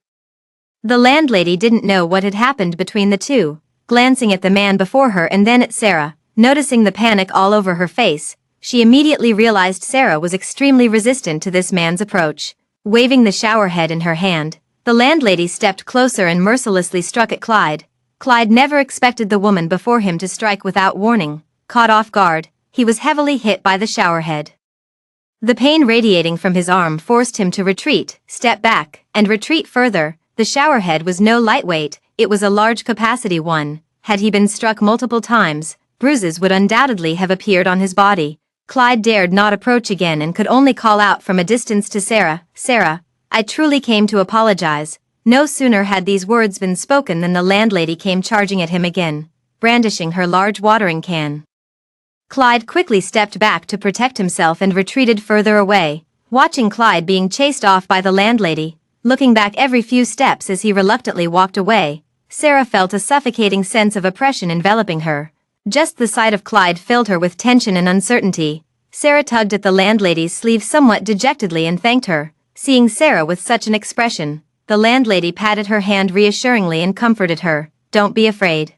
S1: The landlady didn't know what had happened between the two, glancing at the man before her and then at Sarah, noticing the panic all over her face. She immediately realized Sarah was extremely resistant to this man's approach. Waving the shower head in her hand, the landlady stepped closer and mercilessly struck at Clyde. Clyde never expected the woman before him to strike without warning. Caught off guard, he was heavily hit by the shower head. The pain radiating from his arm forced him to retreat, step back, and retreat further. The shower head was no lightweight, it was a large capacity one. Had he been struck multiple times, bruises would undoubtedly have appeared on his body. Clyde dared not approach again and could only call out from a distance to Sarah, "Sarah, I truly came to apologize." No sooner had these words been spoken than the landlady came charging at him again, brandishing her large watering can. Clyde quickly stepped back to protect himself and retreated further away, watching Clyde being chased off by the landlady, looking back every few steps as he reluctantly walked away. Sarah felt a suffocating sense of oppression enveloping her. Just the sight of Clyde filled her with tension and uncertainty. Sarah tugged at the landlady's sleeve somewhat dejectedly and thanked her. Seeing Sarah with such an expression, the landlady patted her hand reassuringly and comforted her. "Don't be afraid.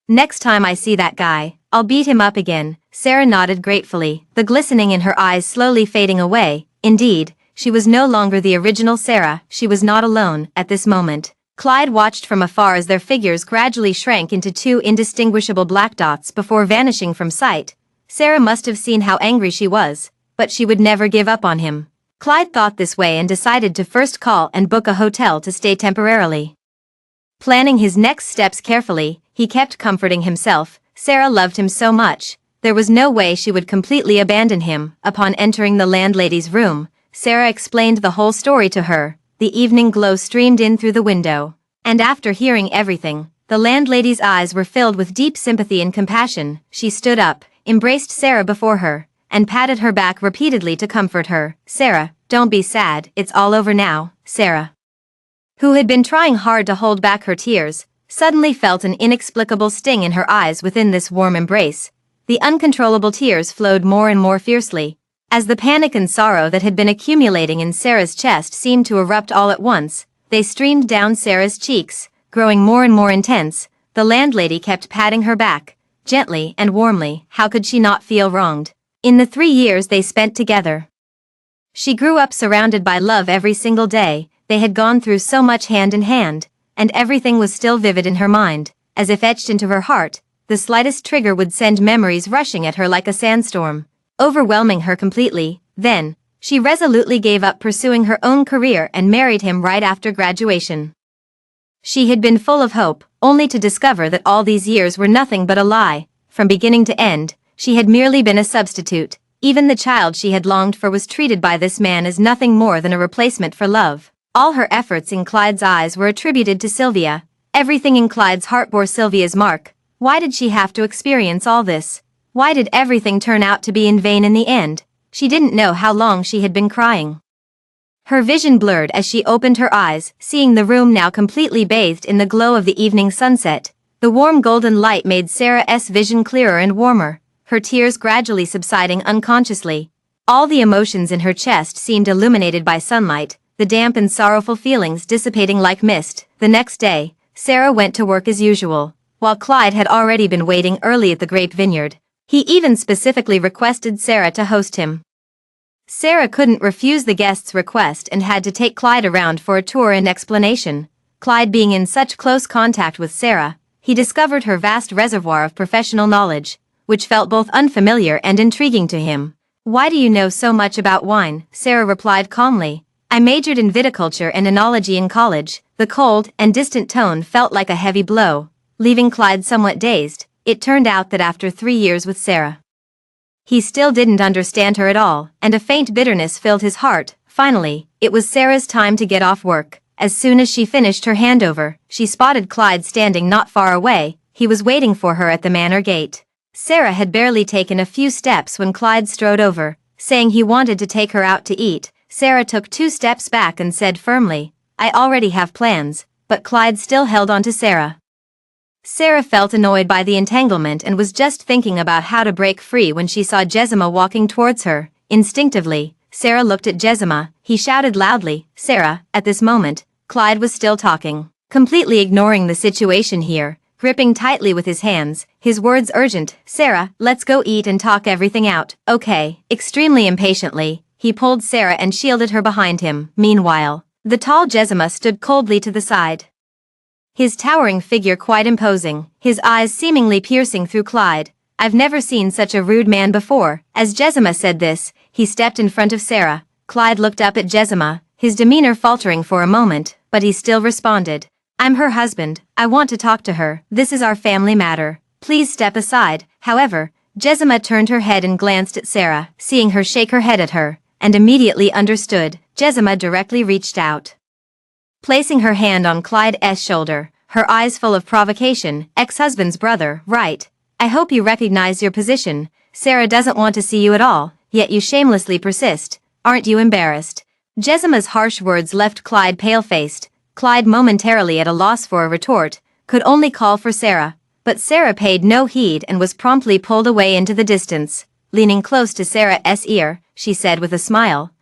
S1: Next time I see that guy, I'll beat him up again." Sarah nodded gratefully, the glistening in her eyes slowly fading away. Indeed, she was no longer the original Sarah. She was not alone at this moment. Clyde watched from afar as their figures gradually shrank into two indistinguishable black dots before vanishing from sight. Sarah must have seen how angry she was, but she would never give up on him. Clyde thought this way and decided to first call and book a hotel to stay temporarily. Planning his next steps carefully, he kept comforting himself. Sarah loved him so much, there was no way she would completely abandon him. Upon entering the landlady's room, Sarah explained the whole story to her. The evening glow streamed in through the window, and after hearing everything, the landlady's eyes were filled with deep sympathy and compassion. She stood up, embraced Sarah before her, and patted her back repeatedly to comfort her. "Sarah, don't be sad, it's all over now." Sarah, who had been trying hard to hold back her tears, suddenly felt an inexplicable sting in her eyes within this warm embrace. The uncontrollable tears flowed more and more fiercely, as the panic and sorrow that had been accumulating in Sarah's chest seemed to erupt all at once. They streamed down Sarah's cheeks, growing more and more intense. The landlady kept patting her back, gently and warmly. How could she not feel wronged? In the 3 years they spent together, she grew up surrounded by love every single day. They had gone through so much hand in hand, and everything was still vivid in her mind, as if etched into her heart. The slightest trigger would send memories rushing at her like a sandstorm, overwhelming her completely. Then, she resolutely gave up pursuing her own career and married him right after graduation. She had been full of hope, only to discover that all these years were nothing but a lie. From beginning to end, she had merely been a substitute. Even the child she had longed for was treated by this man as nothing more than a replacement for love. All her efforts in Clyde's eyes were attributed to Sylvia. Everything in Clyde's heart bore Sylvia's mark. Why did she have to experience all this? Why did everything turn out to be in vain in the end? She didn't know how long she had been crying. Her vision blurred as she opened her eyes, seeing the room now completely bathed in the glow of the evening sunset. The warm golden light made Sarah's vision clearer and warmer, her tears gradually subsiding unconsciously. All the emotions in her chest seemed illuminated by sunlight, the damp and sorrowful feelings dissipating like mist. The next day, Sarah went to work as usual, while Clyde had already been waiting early at the grape vineyard. He even specifically requested Sarah to host him. Sarah couldn't refuse the guest's request and had to take Clyde around for a tour and explanation. Clyde being in such close contact with Sarah, he discovered her vast reservoir of professional knowledge, which felt both unfamiliar and intriguing to him. Why do you know so much about wine? Sarah replied calmly. I majored in viticulture and enology in college. The cold and distant tone felt like a heavy blow, leaving Clyde somewhat dazed. It turned out that after 3 years with Sarah, he still didn't understand her at all, and a faint bitterness filled his heart. Finally, it was Sarah's time to get off work. As soon as she finished her handover, she spotted Clyde standing not far away. He was waiting for her at the manor gate. Sarah had barely taken a few steps when Clyde strode over, saying he wanted to take her out to eat. Sarah took 2 steps back and said firmly, I already have plans, but Clyde still held on to Sarah. Sarah felt annoyed by the entanglement and was just thinking about how to break free when she saw Jezima walking towards her. Instinctively, Sarah looked at Jezima. He shouted loudly, Sarah. At this moment, Clyde was still talking, completely ignoring the situation here, gripping tightly with his hands, his words urgent. Sarah, let's go eat and talk everything out. Okay. Extremely impatiently, he pulled Sarah and shielded her behind him. Meanwhile, the tall Jezima stood coldly to the side, his towering figure quite imposing, his eyes seemingly piercing through Clyde. I've never seen such a rude man before. As Jezima said this, he stepped in front of Sarah. Clyde looked up at Jezima, his demeanor faltering for a moment, but he still responded. I'm her husband. I want to talk to her. This is our family matter. Please step aside. However, Jezima turned her head and glanced at Sarah, seeing her shake her head at her, and immediately understood. Jezima directly reached out, placing her hand on Clyde's shoulder, her eyes full of provocation. Ex-husband's brother, right? I hope you recognize your position. Sarah doesn't want to see you at all, yet you shamelessly persist. Aren't you embarrassed? Jezima's harsh words left Clyde pale-faced. Clyde, momentarily at a loss for a retort, could only call for Sarah, but Sarah paid no heed and was promptly pulled away into the distance. Leaning close to Sarah's ear, she said with a smile,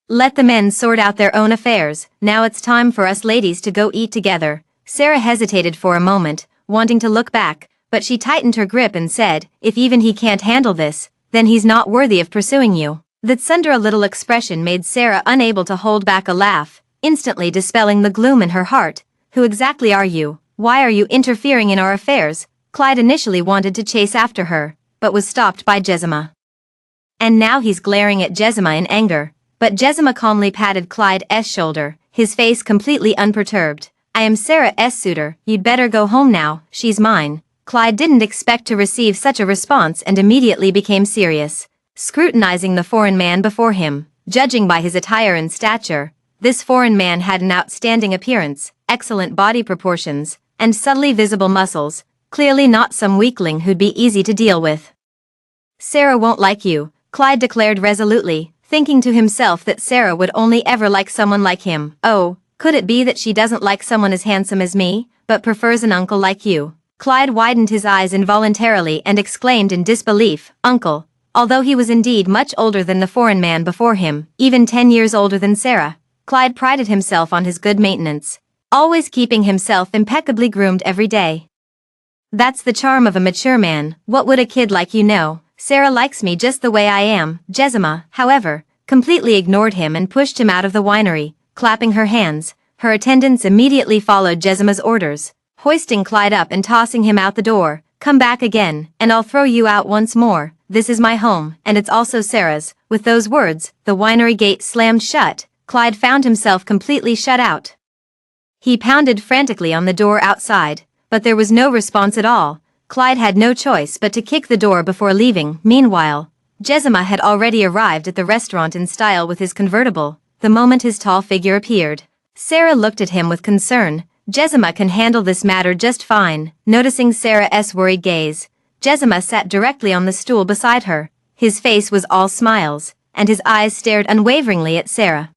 S1: let the men sort out their own affairs. Now it's time for us ladies to go eat together. Sarah hesitated for a moment, wanting to look back, but she tightened her grip and said, if even he can't handle this, then he's not worthy of pursuing you. That sundry little expression made Sarah unable to hold back a laugh, instantly dispelling the gloom in her heart. Who exactly are you? Why are you interfering in our affairs? Clyde initially wanted to chase after her, but was stopped by Jezima. And now he's glaring at Jezima in anger. But Jezima calmly patted Clyde's shoulder, his face completely unperturbed. I am Sarah's suitor. You'd better go home now. She's mine. Clyde didn't expect to receive such a response and immediately became serious, scrutinizing the foreign man before him. Judging by his attire and stature, this foreign man had an outstanding appearance, excellent body proportions, and subtly visible muscles, clearly not some weakling who'd be easy to deal with. Sarah won't like you, Clyde declared resolutely, thinking to himself that Sarah would only ever like someone like him. Oh, could it be that she doesn't like someone as handsome as me, but prefers an uncle like you? Clyde widened his eyes involuntarily and exclaimed in disbelief, Uncle. Although he was indeed much older than the foreign man before him, even 10 years older than Sarah, Clyde prided himself on his good maintenance, always keeping himself impeccably groomed every day. That's the charm of a mature man. What would a kid like you know? Sarah likes me just the way I am. Jezima, however, completely ignored him and pushed him out of the winery, clapping her hands. Her attendants immediately followed Jezima's orders, hoisting Clyde up and tossing him out the door. Come back again, and I'll throw you out once more. This is my home, and it's also Sarah's. With those words, the winery gate slammed shut. Clyde found himself completely shut out. He pounded frantically on the door outside, but there was no response at all. Clyde had no choice but to kick the door before leaving. Meanwhile, Jezima had already arrived at the restaurant in style with his convertible, the moment his tall figure appeared. Sarah looked at him with concern. Jezima can handle this matter just fine. Noticing Sarah's worried gaze, Jezima sat directly on the stool beside her. His face was all smiles, and his eyes stared unwaveringly at Sarah.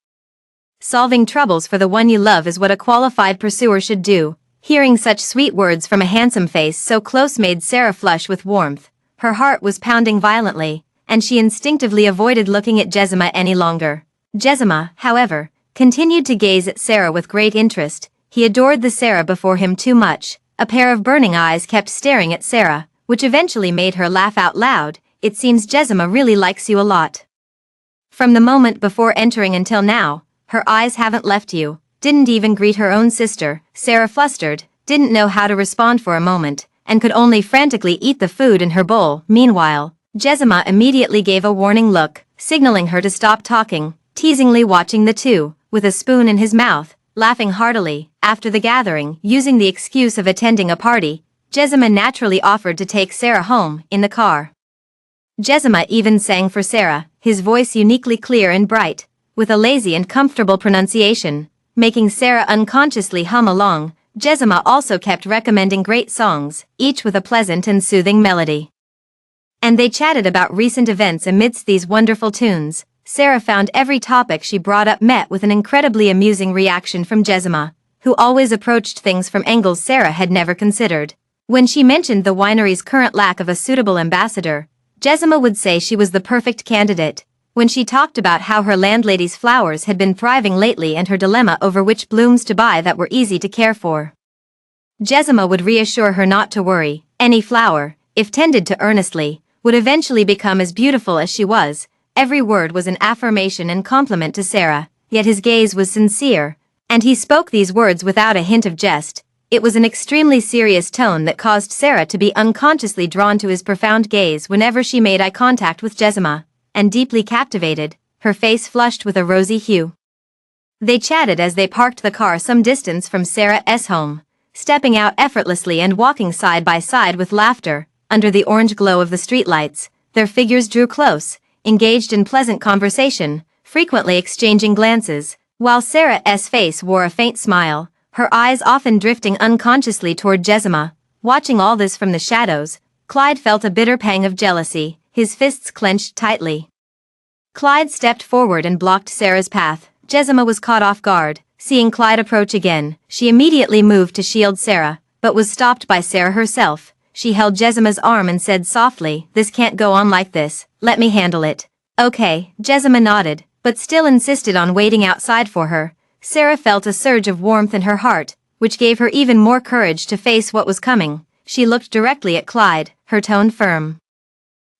S1: Solving troubles for the one you love is what a qualified pursuer should do. Hearing such sweet words from a handsome face so close made Sarah flush with warmth. Her heart was pounding violently, and she instinctively avoided looking at Jezima any longer. Jezima, however, continued to gaze at Sarah with great interest. He adored the Sarah before him too much. A pair of burning eyes kept staring at Sarah, which eventually made her laugh out loud. It seems Jezima really likes you a lot. From the moment before entering until now, her eyes haven't left you. Didn't even greet her own sister. Sarah, flustered, didn't know how to respond for a moment, and could only frantically eat the food in her bowl. Meanwhile, Jezima immediately gave a warning look, signaling her to stop talking, teasingly watching the two, with a spoon in his mouth, laughing heartily. After the gathering, using the excuse of attending a party, Jezima naturally offered to take Sarah home, in the car. Jezima even sang for Sarah, his voice uniquely clear and bright, with a lazy and comfortable pronunciation, making Sarah unconsciously hum along. Jezima also kept recommending great songs, each with a pleasant and soothing melody. And they chatted about recent events amidst these wonderful tunes. Sarah found every topic she brought up met with an incredibly amusing reaction from Jezima, who always approached things from angles Sarah had never considered. When she mentioned the winery's current lack of a suitable ambassador, Jezima would say she was the perfect candidate. When she talked about how her landlady's flowers had been thriving lately and her dilemma over which blooms to buy that were easy to care for, Jezima would reassure her not to worry. Any flower, if tended to earnestly, would eventually become as beautiful as she was. Every word was an affirmation and compliment to Sarah, yet his gaze was sincere, and he spoke these words without a hint of jest. It was an extremely serious tone that caused Sarah to be unconsciously drawn to his profound gaze whenever she made eye contact with Jezima, and deeply captivated, her face flushed with a rosy hue. They chatted as they parked the car some distance from Sarah's home, stepping out effortlessly and walking side by side with laughter. Under the orange glow of the streetlights, their figures drew close, engaged in pleasant conversation, frequently exchanging glances, while Sarah's face wore a faint smile, her eyes often drifting unconsciously toward Jezima. Watching all this from the shadows, Clyde felt a bitter pang of jealousy, his fists clenched tightly. Clyde stepped forward and blocked Sarah's path. Jezima was caught off guard. Seeing Clyde approach again, she immediately moved to shield Sarah, but was stopped by Sarah herself. She held Jezima's arm and said softly, "This can't go on like this, let me handle it." "Okay," Jezima nodded, but still insisted on waiting outside for her. Sarah felt a surge of warmth in her heart, which gave her even more courage to face what was coming. She looked directly at Clyde, her tone firm.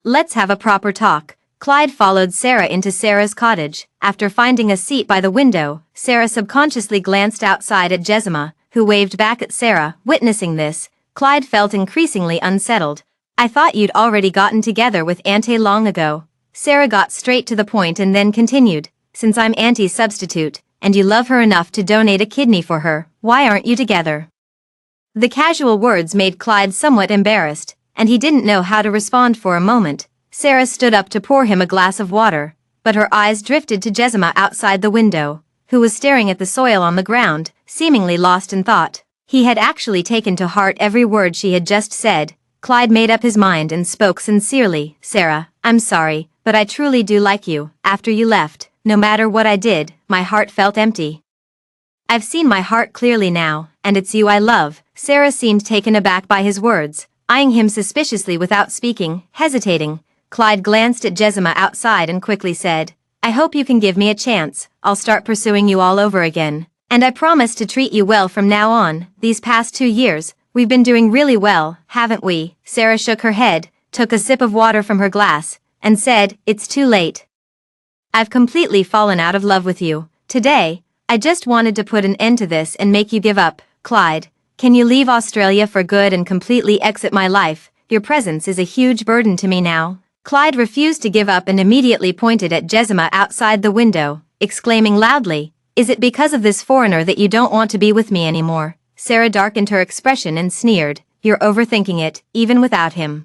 S1: "Let's have a proper talk." Clyde followed Sarah into Sarah's cottage. After finding a seat by the window, Sarah subconsciously glanced outside at Jezima, who waved back at Sarah. Witnessing this, Clyde felt increasingly unsettled. "I thought you'd already gotten together with Auntie long ago." Sarah got straight to the point and then continued, "Since I'm Auntie's substitute, and you love her enough to donate a kidney for her, why aren't you together?" The casual words made Clyde somewhat embarrassed, and he didn't know how to respond for a moment. Sarah stood up to pour him a glass of water, but her eyes drifted to Jezima outside the window, who was staring at the soil on the ground, seemingly lost in thought. He had actually taken to heart every word she had just said. Clyde made up his mind and spoke sincerely. "Sarah, I'm sorry, but I truly do like you. After you left, no matter what I did, my heart felt empty. I've seen my heart clearly now, and it's you I love." Sarah seemed taken aback by his words, eyeing him suspiciously without speaking, hesitating. Clyde glanced at Jezima outside and quickly said, "I hope you can give me a chance. I'll start pursuing you all over again. And I promise to treat you well from now on. These past 2 years, we've been doing really well, haven't we?" Sarah shook her head, took a sip of water from her glass, and said, "It's too late. I've completely fallen out of love with you. Today, I just wanted to put an end to this and make you give up." "Clyde, can you leave Australia for good and completely exit my life? Your presence is a huge burden to me now." Clyde refused to give up and immediately pointed at Jezima outside the window, exclaiming loudly, "Is it because of this foreigner that you don't want to be with me anymore?" Sarah darkened her expression and sneered, "You're overthinking it, even without him.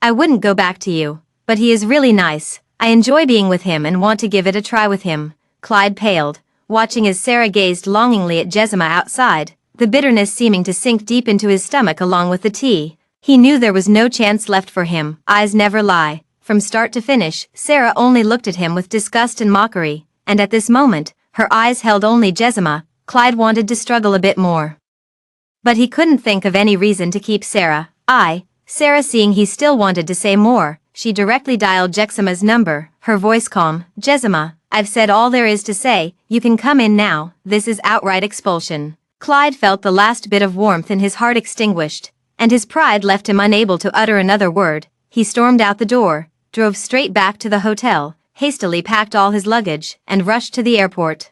S1: I wouldn't go back to you, but he is really nice. I enjoy being with him and want to give it a try with him." Clyde paled, watching as Sarah gazed longingly at Jezima outside, the bitterness seeming to sink deep into his stomach along with the tea. He knew there was no chance left for him. Eyes never lie. From start to finish, Sarah only looked at him with disgust and mockery, and at this moment, her eyes held only Jezima. Clyde wanted to struggle a bit more, but he couldn't think of any reason to keep Sarah. Sarah, seeing he still wanted to say more, she directly dialed Jezima's number, her voice calm. "Jezima, I've said all there is to say, you can come in now. This is outright expulsion." Clyde felt the last bit of warmth in his heart extinguished, and his pride left him unable to utter another word. He stormed out the door, drove straight back to the hotel, hastily packed all his luggage, and rushed to the airport.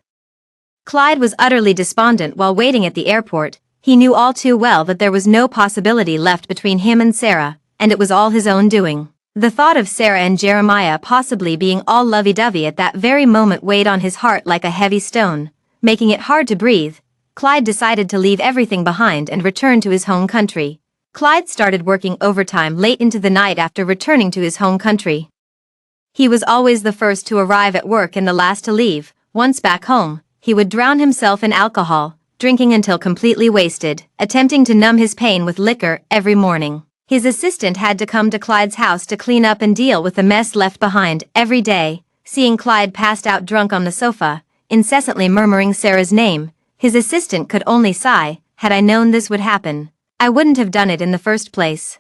S1: Clyde was utterly despondent while waiting at the airport. He knew all too well that there was no possibility left between him and Sarah, and it was all his own doing. The thought of Sarah and Jeremiah possibly being all lovey-dovey at that very moment weighed on his heart like a heavy stone, making it hard to breathe. Clyde decided to leave everything behind and return to his home country. Clyde started working overtime late into the night after returning to his home country. He was always the first to arrive at work and the last to leave. Once back home, he would drown himself in alcohol, drinking until completely wasted, attempting to numb his pain with liquor every morning. His assistant had to come to Clyde's house to clean up and deal with the mess left behind every day. Seeing Clyde passed out drunk on the sofa, incessantly murmuring Sarah's name, his assistant could only sigh. Had I known this would happen, I wouldn't have done it in the first place.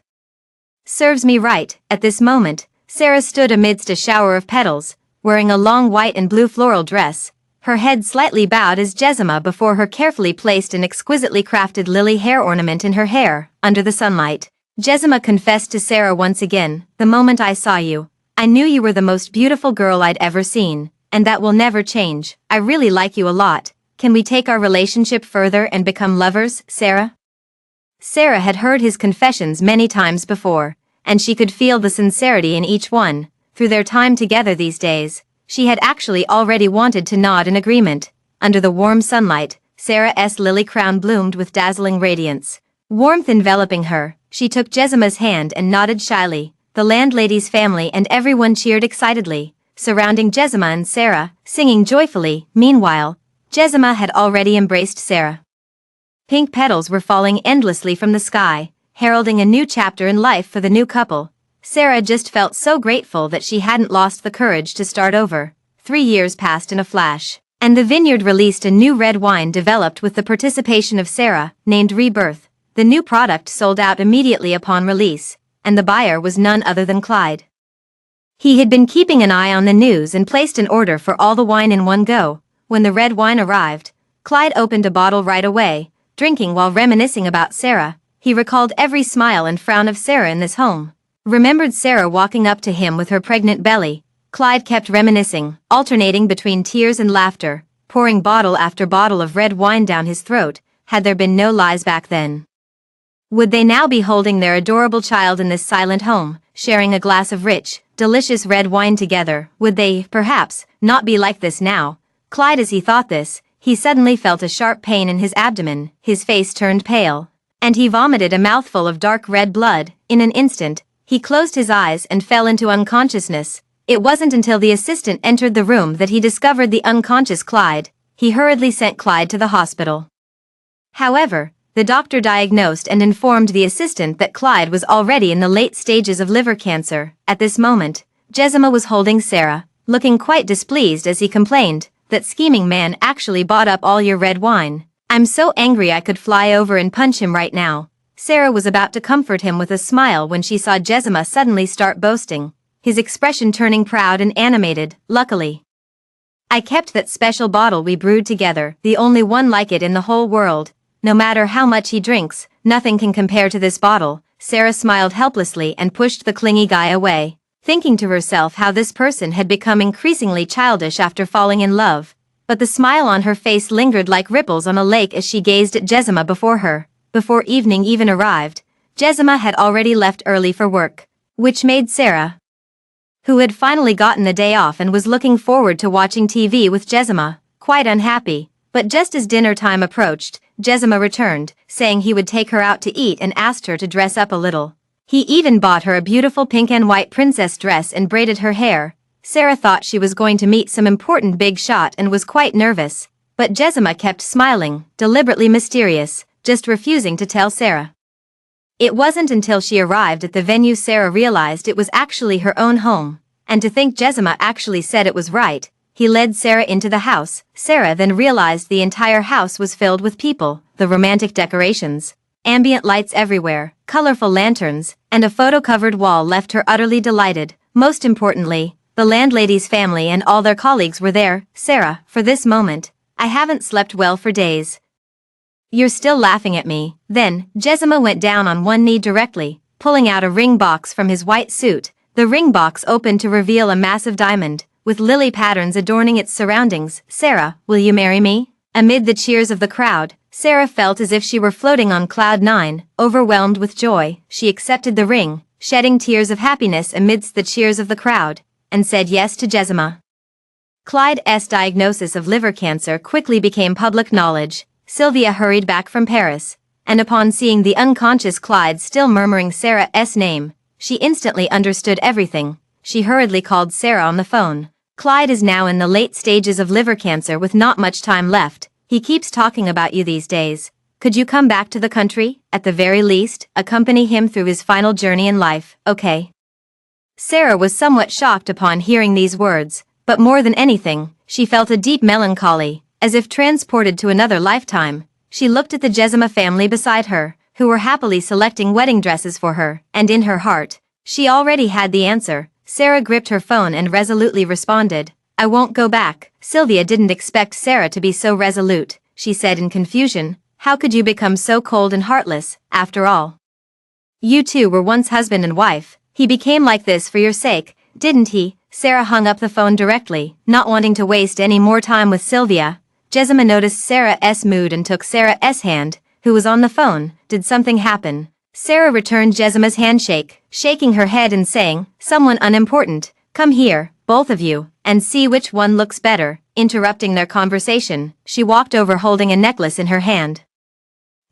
S1: Serves me right. At this moment, Sarah stood amidst a shower of petals, wearing a long white and blue floral dress, her head slightly bowed as Jezima before her carefully placed an exquisitely crafted lily hair ornament in her hair. Under the sunlight, Jezima confessed to Sarah once again, "The moment I saw you, I knew you were the most beautiful girl I'd ever seen, and that will never change. I really like you a lot. Can we take our relationship further and become lovers, Sarah?" Sarah had heard his confessions many times before, and she could feel the sincerity in each one. Through their time together these days, she had actually already wanted to nod in agreement. Under the warm sunlight, Sarah's lily crown bloomed with dazzling radiance. Warmth enveloping her, she took Jezima's hand and nodded shyly. The landlady's family and everyone cheered excitedly, surrounding Jezima and Sarah, singing joyfully. Meanwhile, Jezima had already embraced Sarah. Pink petals were falling endlessly from the sky, heralding a new chapter in life for the new couple. Sarah just felt so grateful that she hadn't lost the courage to start over. 3 years passed in a flash, and the vineyard released a new red wine developed with the participation of Sarah, named Rebirth. The new product sold out immediately upon release, and the buyer was none other than Clyde. He had been keeping an eye on the news and placed an order for all the wine in one go. When the red wine arrived, Clyde opened a bottle right away, drinking while reminiscing about Sarah. He recalled every smile and frown of Sarah in this home. Remembered Sarah walking up to him with her pregnant belly. Clyde kept reminiscing, alternating between tears and laughter, pouring bottle after bottle of red wine down his throat. Had there been no lies back then? Would they now be holding their adorable child in this silent home, sharing a glass of rich, delicious red wine together? Would they, perhaps, not be like this now? Clyde, as he thought this, he suddenly felt a sharp pain in his abdomen, his face turned pale, and he vomited a mouthful of dark red blood. In an instant, he closed his eyes and fell into unconsciousness. It wasn't until the assistant entered the room that he discovered the unconscious Clyde. He hurriedly sent Clyde to the hospital. However, the doctor diagnosed and informed the assistant that Clyde was already in the late stages of liver cancer. At this moment, Jezima was holding Sarah, looking quite displeased as he complained, "That scheming man actually bought up all your red wine. I'm so angry I could fly over and punch him right now." Sarah was about to comfort him with a smile when she saw Jezima suddenly start boasting, his expression turning proud and animated. "Luckily, I kept that special bottle we brewed together, the only one like it in the whole world. No matter how much he drinks, nothing can compare to this bottle." Sarah smiled helplessly and pushed the clingy guy away, thinking to herself how this person had become increasingly childish after falling in love. But the smile on her face lingered like ripples on a lake as she gazed at Jezima before her. Before evening even arrived, Jezima had already left early for work, which made Sarah, who had finally gotten the day off and was looking forward to watching TV with Jezima, quite unhappy. But just as dinner time approached, Jezima returned, saying he would take her out to eat and asked her to dress up a little. He even bought her a beautiful pink and white princess dress and braided her hair. Sarah thought she was going to meet some important big shot and was quite nervous, but Jezima kept smiling, deliberately mysterious, just refusing to tell Sarah. It wasn't until she arrived at the venue Sarah realized it was actually her own home, and to think Jezima actually said it was right. He led Sarah into the house. Sarah then realized the entire house was filled with people, the romantic decorations, ambient lights everywhere, colorful lanterns, and a photo-covered wall left her utterly delighted. Most importantly, the landlady's family and all their colleagues were there. "Sarah, for this moment, I haven't slept well for days. You're still laughing at me." Then, Jezima went down on one knee directly, pulling out a ring box from his white suit. The ring box opened to reveal a massive diamond, with lily patterns adorning its surroundings. "Sarah, will you marry me?" Amid the cheers of the crowd, Sarah felt as if she were floating on cloud 9, overwhelmed with joy. She accepted the ring, shedding tears of happiness amidst the cheers of the crowd, and said yes to Jezima. Clyde's diagnosis of liver cancer quickly became public knowledge. Sylvia hurried back from Paris, and upon seeing the unconscious Clyde still murmuring Sarah's name, she instantly understood everything. She hurriedly called Sarah on the phone. Clyde is now in the late stages of liver cancer with not much time left. He keeps talking about you these days. Could you come back to the country, at the very least, accompany him through his final journey in life, okay? Sarah was somewhat shocked upon hearing these words, but more than anything, she felt a deep melancholy, as if transported to another lifetime. She looked at the Jezima family beside her, who were happily selecting wedding dresses for her, and in her heart, she already had the answer. Sarah gripped her phone and resolutely responded, "I won't go back." Sylvia didn't expect Sarah to be so resolute. She said in confusion, "How could you become so cold and heartless, after all? You two were once husband and wife. He became like this for your sake, didn't he?" Sarah hung up the phone directly, not wanting to waste any more time with Sylvia. Jezima noticed Sarah's mood and took Sarah's hand, who was on the phone. Did something happen? Sarah returned Jezima's handshake, shaking her head and saying, "Someone unimportant, come here, both of you, and see which one looks better." Interrupting their conversation, she walked over holding a necklace in her hand.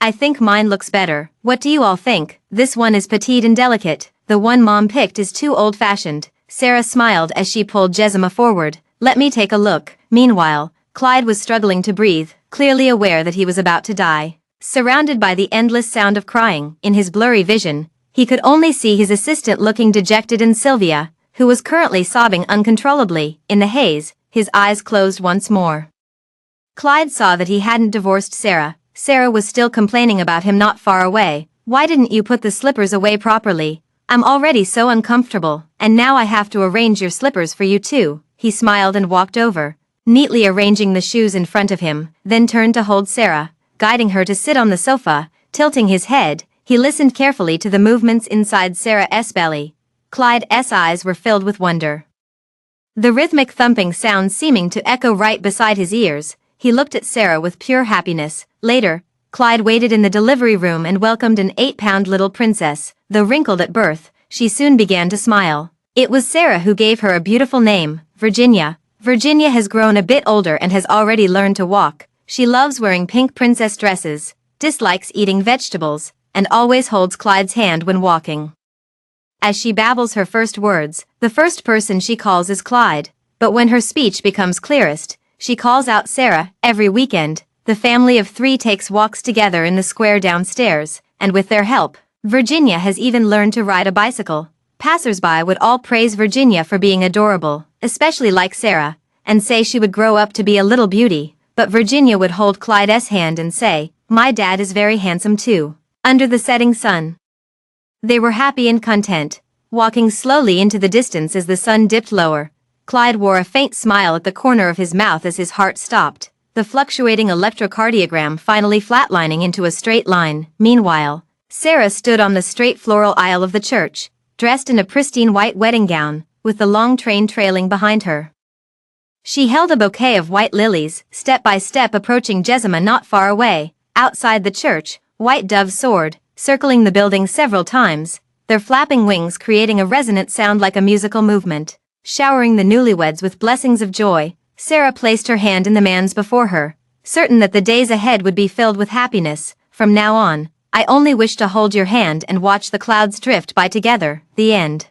S1: "I think mine looks better. What do you all think? This one is petite and delicate. The one Mom picked is too old-fashioned." Sarah smiled as she pulled Jezima forward. "Let me take a look." Meanwhile, Clyde was struggling to breathe, clearly aware that he was about to die. Surrounded by the endless sound of crying, in his blurry vision, he could only see his assistant looking dejected and Sylvia, who was currently sobbing uncontrollably. In the haze, his eyes closed once more. Clyde saw that he hadn't divorced Sarah. Sarah was still complaining about him not far away. "Why didn't you put the slippers away properly? I'm already so uncomfortable, and now I have to arrange your slippers for you too." He smiled and walked over, neatly arranging the shoes in front of him, then turned to hold Sarah, guiding her to sit on the sofa. Tilting his head, he listened carefully to the movements inside Sarah's belly. Clyde's eyes were filled with wonder. The rhythmic thumping sound seeming to echo right beside his ears, he looked at Sarah with pure happiness. Later, Clyde waited in the delivery room and welcomed an 8-pound little princess. Though wrinkled at birth, she soon began to smile. It was Sarah who gave her a beautiful name, Virginia. Virginia has grown a bit older and has already learned to walk. She loves wearing pink princess dresses, dislikes eating vegetables, and always holds Clyde's hand when walking. As she babbles her first words, the first person she calls is Clyde, but when her speech becomes clearest, she calls out Sarah. Every weekend, the family of 3 takes walks together in the square downstairs, and with their help, Virginia has even learned to ride a bicycle. Passers-by would all praise Virginia for being adorable, especially like Sarah, and say she would grow up to be a little beauty. But Virginia would hold Clyde's hand and say, "My dad is very handsome too." Under the setting sun, they were happy and content, walking slowly into the distance as the sun dipped lower. Clyde wore a faint smile at the corner of his mouth as his heart stopped, the fluctuating electrocardiogram finally flatlining into a straight line. Meanwhile, Sarah stood on the straight floral aisle of the church, dressed in a pristine white wedding gown, with the long train trailing behind her. She held a bouquet of white lilies, step by step approaching Jezima not far away. Outside the church, white doves soared, circling the building several times, their flapping wings creating a resonant sound like a musical movement. Showering the newlyweds with blessings of joy, Sarah placed her hand in the man's before her, certain that the days ahead would be filled with happiness. "From now on, I only wish to hold your hand and watch the clouds drift by together." The end.